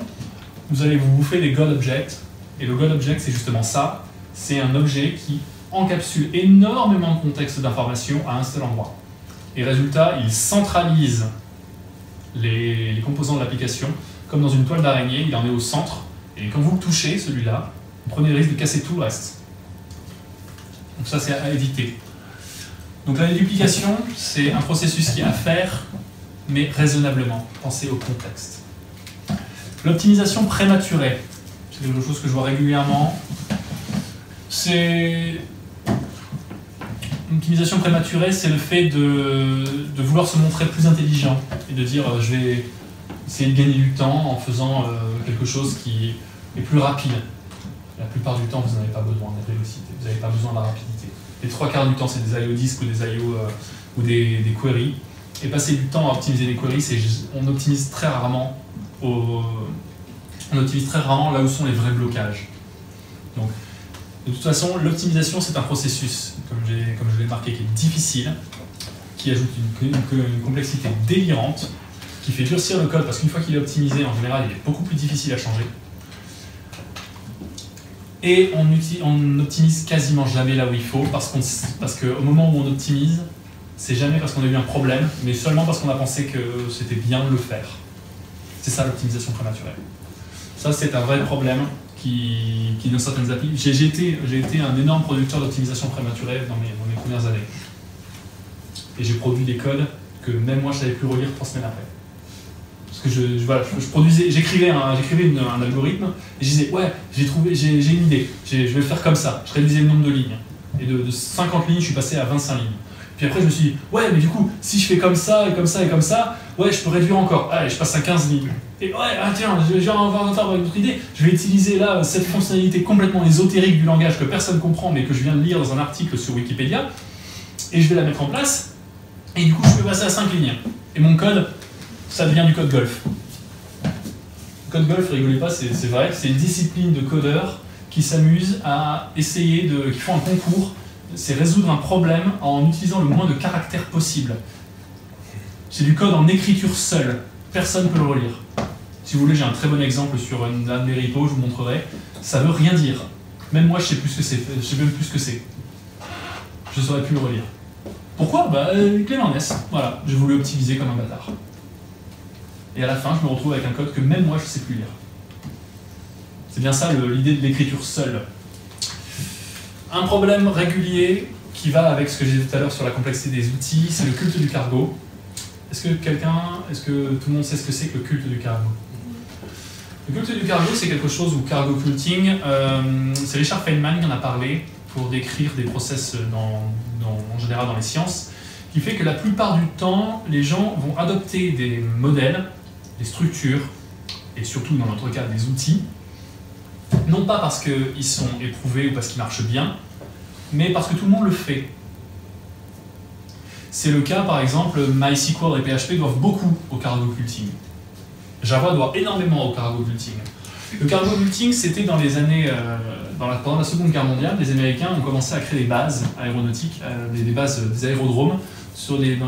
Speaker 1: vous allez vous bouffer des God Objects, et le God Object, c'est justement ça, c'est un objet qui encapsule énormément de contexte d'information à un seul endroit. Et résultat, il centralise les composants de l'application, comme dans une toile d'araignée, il en est au centre, et quand vous le touchez, celui-là, vous prenez le risque de casser tout le reste. Donc ça, c'est à éviter. Donc la déduplication, c'est un processus qui est à faire, mais raisonnablement. Pensez au contexte. L'optimisation prématurée, c'est quelque chose que je vois régulièrement. L'optimisation prématurée, c'est le fait de vouloir se montrer plus intelligent et de dire je vais essayer de gagner du temps en faisant quelque chose qui est plus rapide. La plupart du temps, vous n'en avez pas besoin de la vélocité, vous n'avez pas besoin de la rapidité. Les 3/4 du temps, c'est des IO disques ou des IO ou des queries. Et passer du temps à optimiser les queries, on optimise très rarement là où sont les vrais blocages. Donc, de toute façon, l'optimisation, c'est un processus, comme je l'ai marqué, qui est difficile, qui ajoute une complexité délirante, qui fait durcir le code, parce qu'une fois qu'il est optimisé, en général, il est beaucoup plus difficile à changer. Et on optimise quasiment jamais là où il faut, parce qu'au moment où on optimise, c'est jamais parce qu'on a eu un problème, mais seulement parce qu'on a pensé que c'était bien de le faire. C'est ça l'optimisation prématurée. Ça, c'est un vrai problème qui dans certaines applis. J'ai été un énorme producteur d'optimisation prématurée dans mes premières années. Et j'ai produit des codes que même moi je savais plus relire 3 semaines après. Parce que j'écrivais un algorithme et je disais ouais, j'ai une idée, je vais le faire comme ça. Je réduisais le nombre de lignes. Et de 50 lignes, je suis passé à 25 lignes. Puis après, je me suis dit, ouais, mais du coup, si je fais comme ça, et comme ça, et comme ça, ouais, je peux réduire encore. Allez, je passe à 15 lignes. Et ouais, tiens, je vais avoir une autre idée. Je vais utiliser là cette fonctionnalité complètement ésotérique du langage que personne comprend, mais que je viens de lire dans un article sur Wikipédia. Et je vais la mettre en place. Et du coup, je peux passer à 5 lignes. Et mon code, ça devient du code golf. Le code golf, rigolez pas, c'est vrai, c'est une discipline de codeurs qui s'amusent à essayer qui font un concours. C'est résoudre un problème en utilisant le moins de caractères possible. C'est du code en écriture seule. Personne ne peut le relire. Si vous voulez, j'ai un très bon exemple sur un de mes repos, je vous montrerai. Ça veut rien dire. Même moi, je sais plus ce que c'est. Je sais même plus ce que c'est. Je saurais plus le relire. Pourquoi ? Clé en S. Voilà, j'ai voulu optimiser comme un bâtard. Et à la fin, je me retrouve avec un code que même moi, je ne sais plus lire. C'est bien ça l'idée de l'écriture seule. Un problème régulier qui va avec ce que j'ai dit tout à l'heure sur la complexité des outils, c'est le culte du cargo. Est-ce que tout le monde sait ce que c'est que le culte du cargo ? Le culte du cargo, c'est quelque chose où cargo culting, c'est Richard Feynman qui en a parlé pour décrire des process en général dans les sciences, qui fait que la plupart du temps, les gens vont adopter des modèles, des structures, et surtout dans notre cas des outils, non pas parce qu'ils sont éprouvés ou parce qu'ils marchent bien, mais parce que tout le monde le fait. C'est le cas, par exemple, MySQL et PHP doivent beaucoup au cargo culting. Java doit énormément au cargo culting. Le cargo culting, c'était dans les années, pendant la Seconde Guerre mondiale, les Américains ont commencé à créer des bases aéronautiques, des aérodromes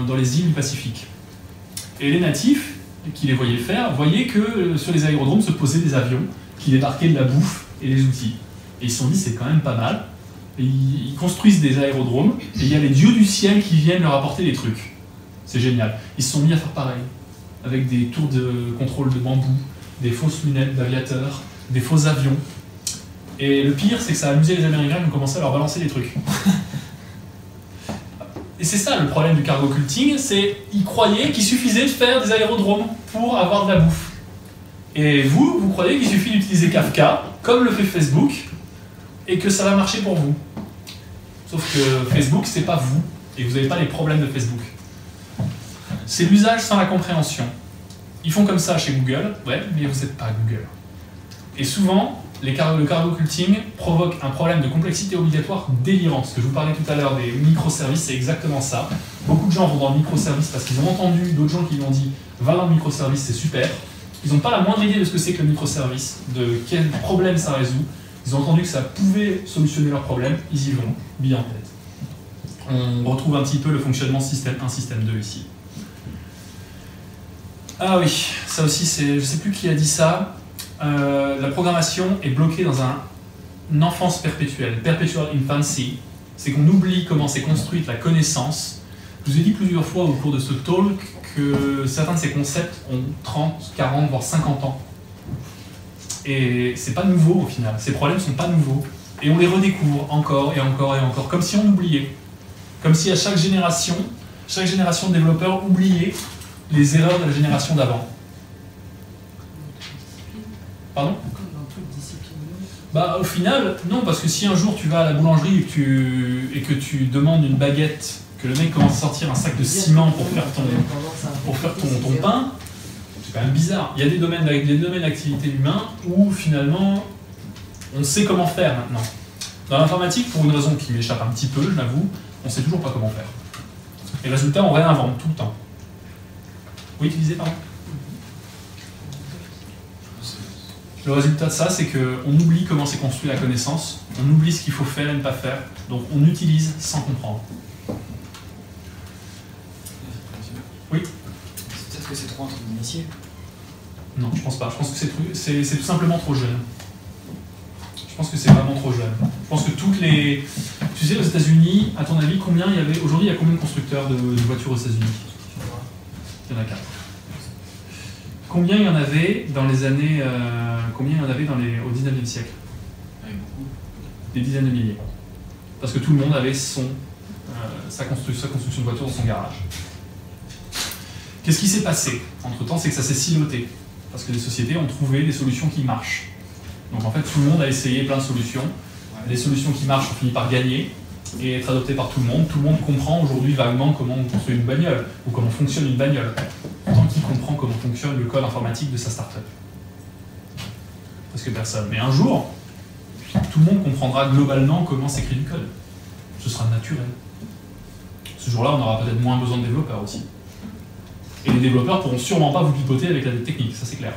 Speaker 1: dans les îles du Pacifique. Et les natifs, qui les voyaient faire, voyaient que sur les aérodromes se posaient des avions qui débarquaient de la bouffe et des outils. Et ils se sont dit, c'est quand même pas mal. Et ils construisent des aérodromes, et il y a les dieux du ciel qui viennent leur apporter des trucs. C'est génial. Ils se sont mis à faire pareil, avec des tours de contrôle de bambou, des fausses lunettes d'aviateurs, des faux avions. Et le pire, c'est que ça a amusé les Américains qui ont commencé à leur balancer des trucs. Et c'est ça le problème du cargo culting, c'est qu'ils croyaient qu'il suffisait de faire des aérodromes pour avoir de la bouffe. Et vous croyez qu'il suffit d'utiliser Kafka, comme le fait Facebook, et que ça va marcher pour vous. Sauf que Facebook, c'est pas vous, et vous n'avez pas les problèmes de Facebook. C'est l'usage sans la compréhension. Ils font comme ça chez Google, ouais, mais vous n'êtes pas Google. Et souvent, le cargo culting provoque un problème de complexité obligatoire délirant. Ce que je vous parlais tout à l'heure des microservices, c'est exactement ça. Beaucoup de gens vont dans le microservice parce qu'ils ont entendu d'autres gens qui lui ont dit « va dans le microservice, c'est super ». Ils n'ont pas la moindre idée de ce que c'est que le microservice, de quel problème ça résout. Ils ont entendu que ça pouvait solutionner leurs problèmes, ils y vont, bien en tête. On retrouve un petit peu le fonctionnement système 1, système 2 ici. Ah oui, ça aussi, je ne sais plus qui a dit ça. La programmation est bloquée dans une enfance perpétuelle, perpetual infancy. C'est qu'on oublie comment c'est construite la connaissance. Je vous ai dit plusieurs fois au cours de ce talk que certains de ces concepts ont 30, 40, voire 50 ans. Et c'est pas nouveau au final, ces problèmes sont pas nouveaux. Et on les redécouvre encore et encore et encore, comme si on oubliait. Comme si à chaque génération de développeurs oubliait les erreurs de la génération d'avant. Pardon ? Bah au final, non, parce que si un jour tu vas à la boulangerie et que tu demandes une baguette, que le mec commence à sortir un sac de ciment pour faire ton pain, c'est quand même bizarre. Il y a des domaines d'activité humains où finalement On sait comment faire maintenant. Dans l'informatique, pour une raison qui m'échappe un petit peu, je l'avoue, on ne sait toujours pas comment faire. Et résultat, on réinvente tout le temps. Oui, tu disais, pardon? Le résultat de ça, c'est qu'on oublie comment s'est construit la connaissance, on oublie ce qu'il faut faire et ne pas faire, donc on utilise sans comprendre. Oui?
Speaker 6: Peut-être que c'est trop un truc d'initié.
Speaker 1: Non, je pense pas. Je pense que c'est tout simplement trop jeune. Je pense que c'est vraiment trop jeune. Je pense que toutes les... Tu sais, aux États-Unis, à ton avis, combien il y avait... Aujourd'hui, il y a combien de constructeurs de voitures aux États-Unis? Il y en a 4. Combien il y en avait dans les années... combien il y en avait au 19e siècle? Des dizaines de milliers. Parce que tout le monde avait sa construction de voiture dans son garage. Qu'est-ce qui s'est passé entre-temps? C'est que ça s'est siloté. Parce que les sociétés ont trouvé des solutions qui marchent. Donc en fait, tout le monde a essayé plein de solutions. Les solutions qui marchent ont fini par gagner et être adoptées par tout le monde. Tout le monde comprend aujourd'hui vaguement comment on construit une bagnole ou comment fonctionne une bagnole. Tant qu'il comprend comment fonctionne le code informatique de sa start-up. Parce que personne. Mais un jour, tout le monde comprendra globalement comment s'écrit du code. Ce sera naturel. Ce jour-là, on aura peut-être moins besoin de développeurs aussi. Et les développeurs pourront sûrement pas vous pipoter avec la technique, ça c'est clair.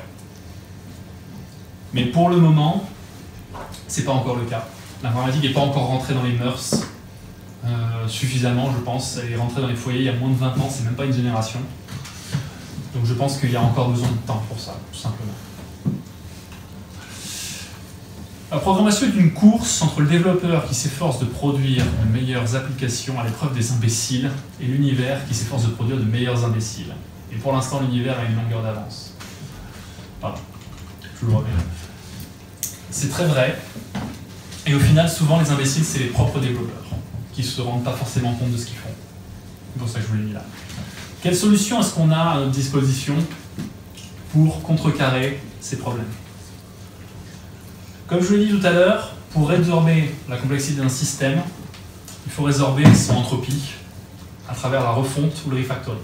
Speaker 1: Mais pour le moment, c'est pas encore le cas. L'informatique n'est pas encore rentrée dans les mœurs suffisamment, je pense. Elle est rentrée dans les foyers il y a moins de 20 ans, c'est même pas une génération. Donc je pense qu'il y a encore besoin de temps pour ça, tout simplement. La programmation est une course entre le développeur qui s'efforce de produire de meilleures applications à l'épreuve des imbéciles et l'univers qui s'efforce de produire de meilleurs imbéciles. Et pour l'instant, l'univers a une longueur d'avance. Pardon. Toujours bien. C'est très vrai. Et au final, souvent, les imbéciles, c'est les propres développeurs qui ne se rendent pas forcément compte de ce qu'ils font. C'est pour ça que je vous l'ai mis là. Quelle solution est-ce qu'on a à notre disposition pour contrecarrer ces problèmes? Comme je vous l'ai dit tout à l'heure, pour résorber la complexité d'un système, il faut résorber son entropie à travers la refonte ou le refactoring.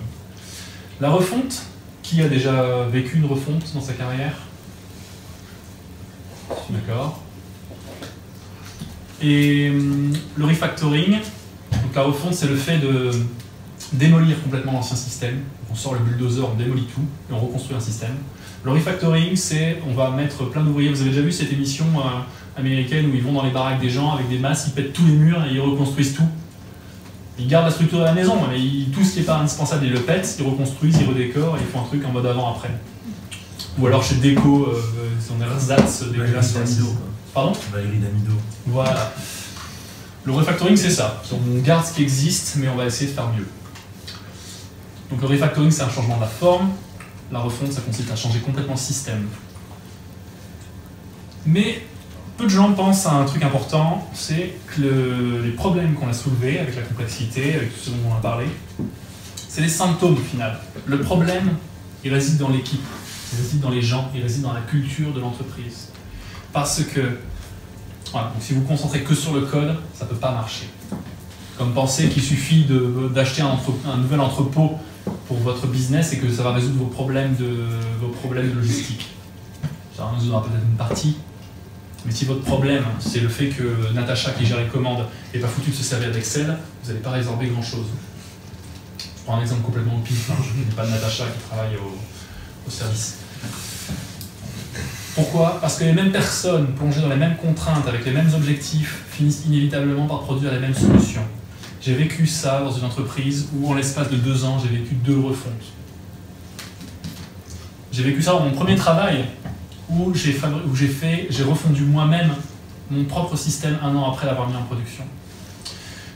Speaker 1: La refonte, qui a déjà vécu une refonte dans sa carrière? D'accord. Et le refactoring, donc la refonte, c'est le fait de démolir complètement l'ancien système. On sort le bulldozer, on démolit tout et on reconstruit un système. Le refactoring, c'est on va mettre plein d'ouvriers. Vous avez déjà vu cette émission américaine où ils vont dans les baraques des gens avec des masses, ils pètent tous les murs et ils reconstruisent tout. Ils gardent la structure de la maison, mais tout ce qui n'est pas indispensable, ils le pètent, ils reconstruisent, ils redécorent et ils font un truc en mode avant-après. Ou alors chez Déco, ils ont des ersatz, des glaces. Pardon?
Speaker 4: Valérie Damido.
Speaker 1: Voilà. Le refactoring, c'est ça. On garde ce qui existe, mais on va essayer de faire mieux. Donc le refactoring, c'est un changement de la forme. La refonte, ça consiste à changer complètement le système. Mais peu de gens pensent à un truc important, c'est que les problèmes qu'on a soulevés avec la complexité, avec tout ce dont on a parlé, c'est les symptômes au final. Le problème, il réside dans l'équipe, il réside dans les gens, il réside dans la culture de l'entreprise. Parce que, voilà, donc si vous vous concentrez que sur le code, ça ne peut pas marcher. Comme penser qu'il suffit d'acheter un nouvel entrepôt pour votre business et que ça va résoudre vos problèmes de logistique. Ça en résoudra peut-être une partie, mais si votre problème, c'est le fait que Natacha qui gère les commandes n'est pas foutu de se servir d'Excel, vous n'allez pas résorber grand-chose. Je prends un exemple complètement au pif, je ne connais pas de Natacha qui travaille au service. Pourquoi? Parce que les mêmes personnes, plongées dans les mêmes contraintes, avec les mêmes objectifs, finissent inévitablement par produire les mêmes solutions. J'ai vécu ça dans une entreprise où, en l'espace de 2 ans, j'ai vécu 2 refontes. J'ai vécu ça dans mon premier travail, où j'ai refondu moi-même mon propre système 1 an après l'avoir mis en production.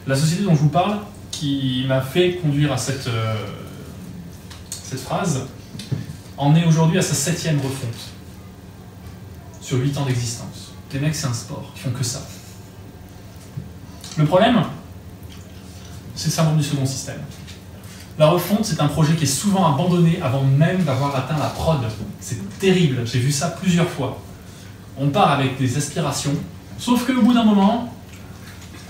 Speaker 1: La société dont je vous parle, qui m'a fait conduire à cette phrase, en est aujourd'hui à sa 7e refonte, sur 8 ans d'existence. Les mecs, c'est un sport, ils font que ça. Le problème, c'est le syndrome du second système. La refonte, c'est un projet qui est souvent abandonné avant même d'avoir atteint la prod. C'est terrible, j'ai vu ça plusieurs fois. On part avec des aspirations, sauf qu'au bout d'un moment,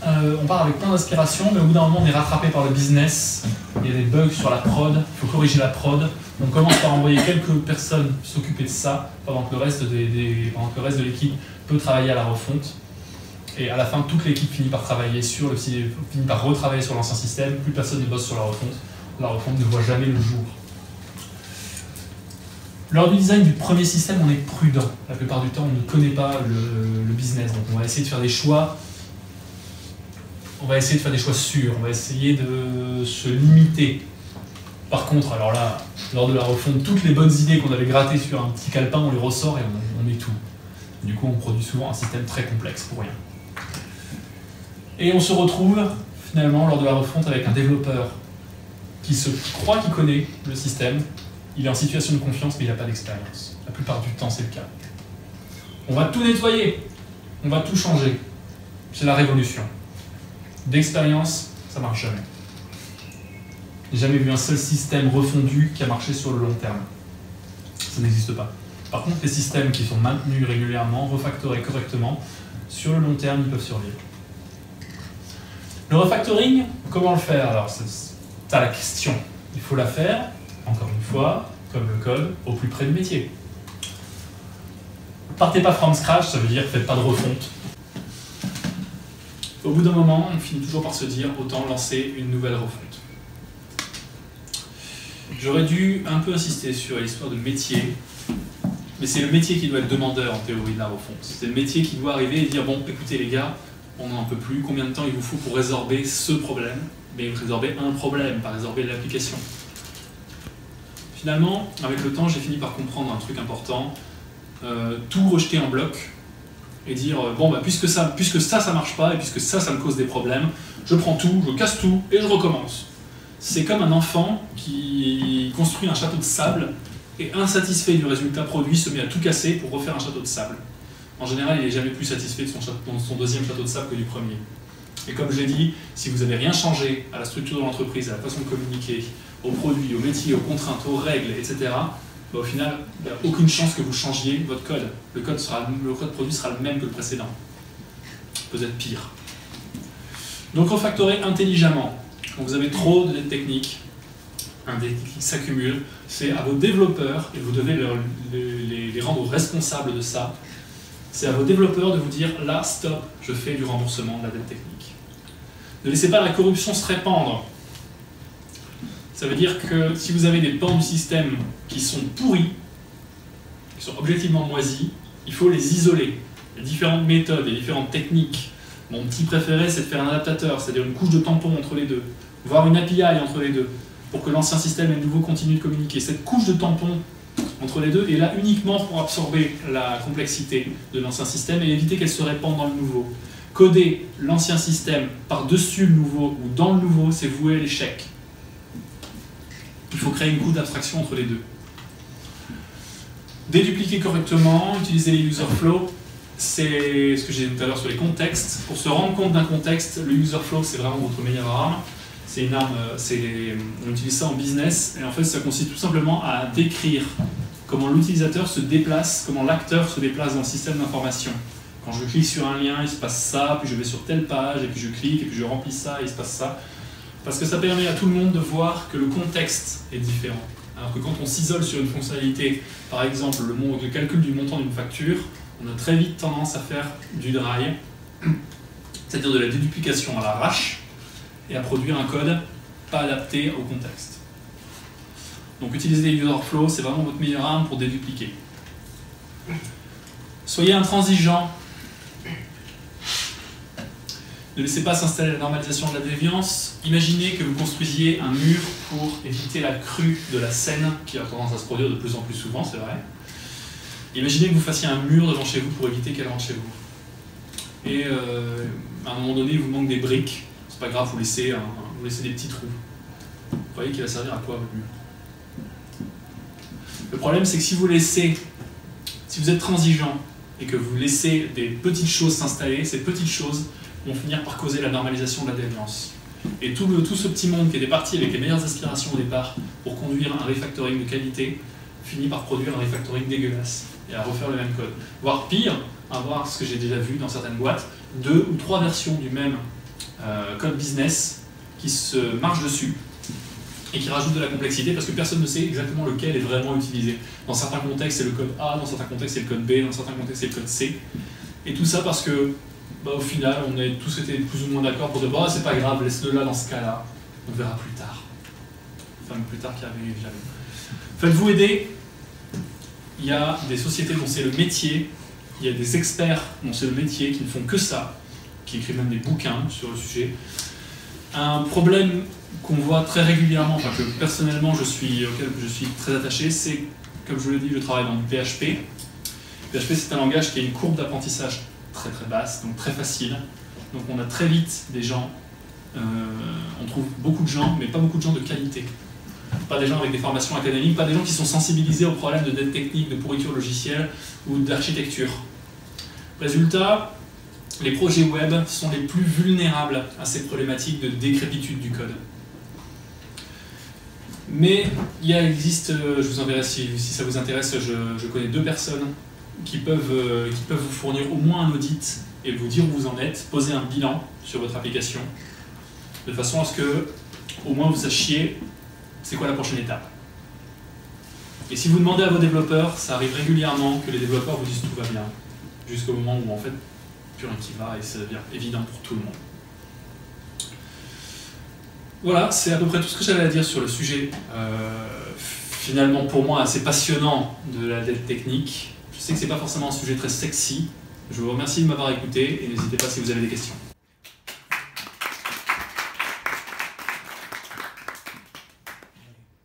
Speaker 1: on part avec plein d'aspirations, mais au bout d'un moment, on est rattrapé par le business. Il y a des bugs sur la prod, il faut corriger la prod. On commence par envoyer quelques personnes s'occuper de ça, pendant que le reste de l'équipe peut travailler à la refonte. Et à la fin, toute l'équipe finit par travailler sur le finit par retravailler sur l'ancien système. Plus personne ne bosse sur la refonte. La refonte ne voit jamais le jour. Lors du design du premier système, on est prudent. La plupart du temps, on ne connaît pas le business. Donc on va essayer de faire des choix. On va essayer de faire des choix sûrs. On va essayer de se limiter. Par contre, alors là, lors de la refonte, toutes les bonnes idées qu'on avait grattées sur un petit calepin, on les ressort et on met tout. Du coup, on produit souvent un système très complexe pour rien. Et on se retrouve finalement lors de la refonte avec un développeur qui croit qu'il connaît le système. Il est en situation de confiance, mais il n'a pas d'expérience. La plupart du temps, c'est le cas. On va tout nettoyer, on va tout changer. C'est la révolution. D'expérience, ça ne marche jamais. J'ai jamais vu un seul système refondu qui a marché sur le long terme. Ça n'existe pas. Par contre, les systèmes qui sont maintenus régulièrement, refactorés correctement, sur le long terme, ils peuvent survivre. Le refactoring, comment le faire? Alors, c'est la question. Il faut la faire, encore une fois, comme le code, au plus près du métier. Partez pas from scratch, ça veut dire faites pas de refonte. Au bout d'un moment, on finit toujours par se dire autant lancer une nouvelle refonte. J'aurais dû un peu insister sur l'histoire de métier, mais c'est le métier qui doit être demandeur en théorie de la refonte. C'est le métier qui doit arriver et dire bon, écoutez les gars, on n'en peut plus, combien de temps il vous faut pour résorber ce problème? Mais résorber un problème, pas résorber l'application. Finalement, avec le temps, j'ai fini par comprendre un truc important, tout rejeter en bloc et dire bon, bah, puisque ça marche pas et puisque ça me cause des problèmes, je prends tout, je casse tout et je recommence. C'est comme un enfant qui construit un château de sable et insatisfait du résultat produit se met à tout casser pour refaire un château de sable. En général, il n'est jamais plus satisfait de son deuxième château de sable que du premier. Et comme je l'ai dit, si vous n'avez rien changé à la structure de l'entreprise, à la façon de communiquer, aux produits, aux métiers, aux contraintes, aux règles, etc., bah, au final, il n'y a aucune chance que vous changiez votre code. Le code produit sera le même que le précédent. Peut-être pire. Donc refactorer intelligemment. Quand vous avez trop de dettes techniques, un dette qui s'accumule, c'est à vos développeurs, et vous devez les rendre responsables de ça, c'est à vos développeurs de vous dire là, stop, je fais du remboursement de la dette technique. Ne laissez pas la corruption se répandre. Ça veut dire que si vous avez des pans du système qui sont pourris, qui sont objectivement moisis, il faut les isoler. Il y a différentes méthodes, et différentes techniques. Mon petit préféré, c'est de faire un adaptateur, c'est-à-dire une couche de tampon entre les deux, voire une API entre les deux, pour que l'ancien système et le nouveau continuent de communiquer. Cette couche de tampon entre les deux est là uniquement pour absorber la complexité de l'ancien système et éviter qu'elle se répande dans le nouveau. Coder l'ancien système par-dessus le nouveau ou dans le nouveau, c'est vouer à l'échec. Il faut créer une couche d'abstraction entre les deux. Dédupliquer correctement, utiliser les user flows, c'est ce que j'ai dit tout à l'heure sur les contextes. Pour se rendre compte d'un contexte, le user flow, c'est vraiment votre meilleure arme. C'est une arme, on utilise ça en business, et en fait ça consiste tout simplement à décrire comment l'utilisateur se déplace, comment l'acteur se déplace dans le système d'information. Quand je clique sur un lien, il se passe ça, puis je vais sur telle page, et puis je clique, et puis je remplis ça, et il se passe ça. Parce que ça permet à tout le monde de voir que le contexte est différent. Alors que quand on s'isole sur une fonctionnalité, par exemple le calcul du montant d'une facture, on a très vite tendance à faire du dry, c'est-à-dire de la déduplication à l'arrache, et à produire un code pas adapté au contexte. Donc utiliser les user flows, c'est vraiment votre meilleure arme pour dédupliquer. Soyez intransigeant. Ne laissez pas s'installer la normalisation de la déviance. Imaginez que vous construisiez un mur pour éviter la crue de la Seine, qui a tendance à se produire de plus en plus souvent, c'est vrai. Imaginez que vous fassiez un mur devant chez vous pour éviter qu'elle rentre chez vous. Et à un moment donné, il vous manque des briques. C'est pas grave, vous laissez des petits trous. Vous voyez qu'il va servir à quoi votre mur? Le problème, c'est que si vous êtes transigeant et que vous laissez des petites choses s'installer, ces petites choses vont finir par causer la normalisation de la déviance. Et tout ce petit monde qui était parti avec les meilleures aspirations au départ pour conduire un refactoring de qualité finit par produire un refactoring dégueulasse et à refaire le même code. Voire pire, à voir ce que j'ai déjà vu dans certaines boîtes, 2 ou 3 versions du même code business qui se marchent dessus et qui rajoutent de la complexité parce que personne ne sait exactement lequel est vraiment utilisé. Dans certains contextes, c'est le code A, dans certains contextes, c'est le code B, dans certains contextes, c'est le code C. Et tout ça parce que, au final, on a tous été plus ou moins d'accord pour dire bon, c'est pas grave, laisse-le là dans ce cas-là, on verra plus tard. Enfin, plus tard qui arrive jamais. Faites-vous aider. Il y a des sociétés dont c'est le métier, il y a des experts dont c'est le métier qui ne font que ça, qui écrivent même des bouquins sur le sujet. Un problème qu'on voit très régulièrement, enfin que personnellement auquel je suis très attaché, c'est, comme je vous l'ai dit, je travaille dans le PHP. PHP, c'est un langage qui a une courbe d'apprentissage très très basse, donc très facile. Donc on a très vite des gens, on trouve beaucoup de gens, mais pas beaucoup de gens de qualité. Pas des gens avec des formations académiques, pas des gens qui sont sensibilisés aux problèmes de dette technique, de pourriture logicielle ou d'architecture. Résultat, les projets web sont les plus vulnérables à ces problématiques de décrépitude du code. Mais il existe, je vous enverrai si ça vous intéresse, je connais 2 personnes qui peuvent vous fournir au moins un audit et vous dire où vous en êtes, poser un bilan sur votre application, de façon à ce que, au moins vous sachiez c'est quoi la prochaine étape. Et si vous demandez à vos développeurs, ça arrive régulièrement que les développeurs vous disent tout va bien, jusqu'au moment où en fait, plus rien qui va et ça devient évident pour tout le monde. Voilà, c'est à peu près tout ce que j'avais à dire sur le sujet, finalement pour moi assez passionnant de la dette technique. Je sais que c'est pas forcément un sujet très sexy. Je vous remercie de m'avoir écouté et n'hésitez pas si vous avez des questions.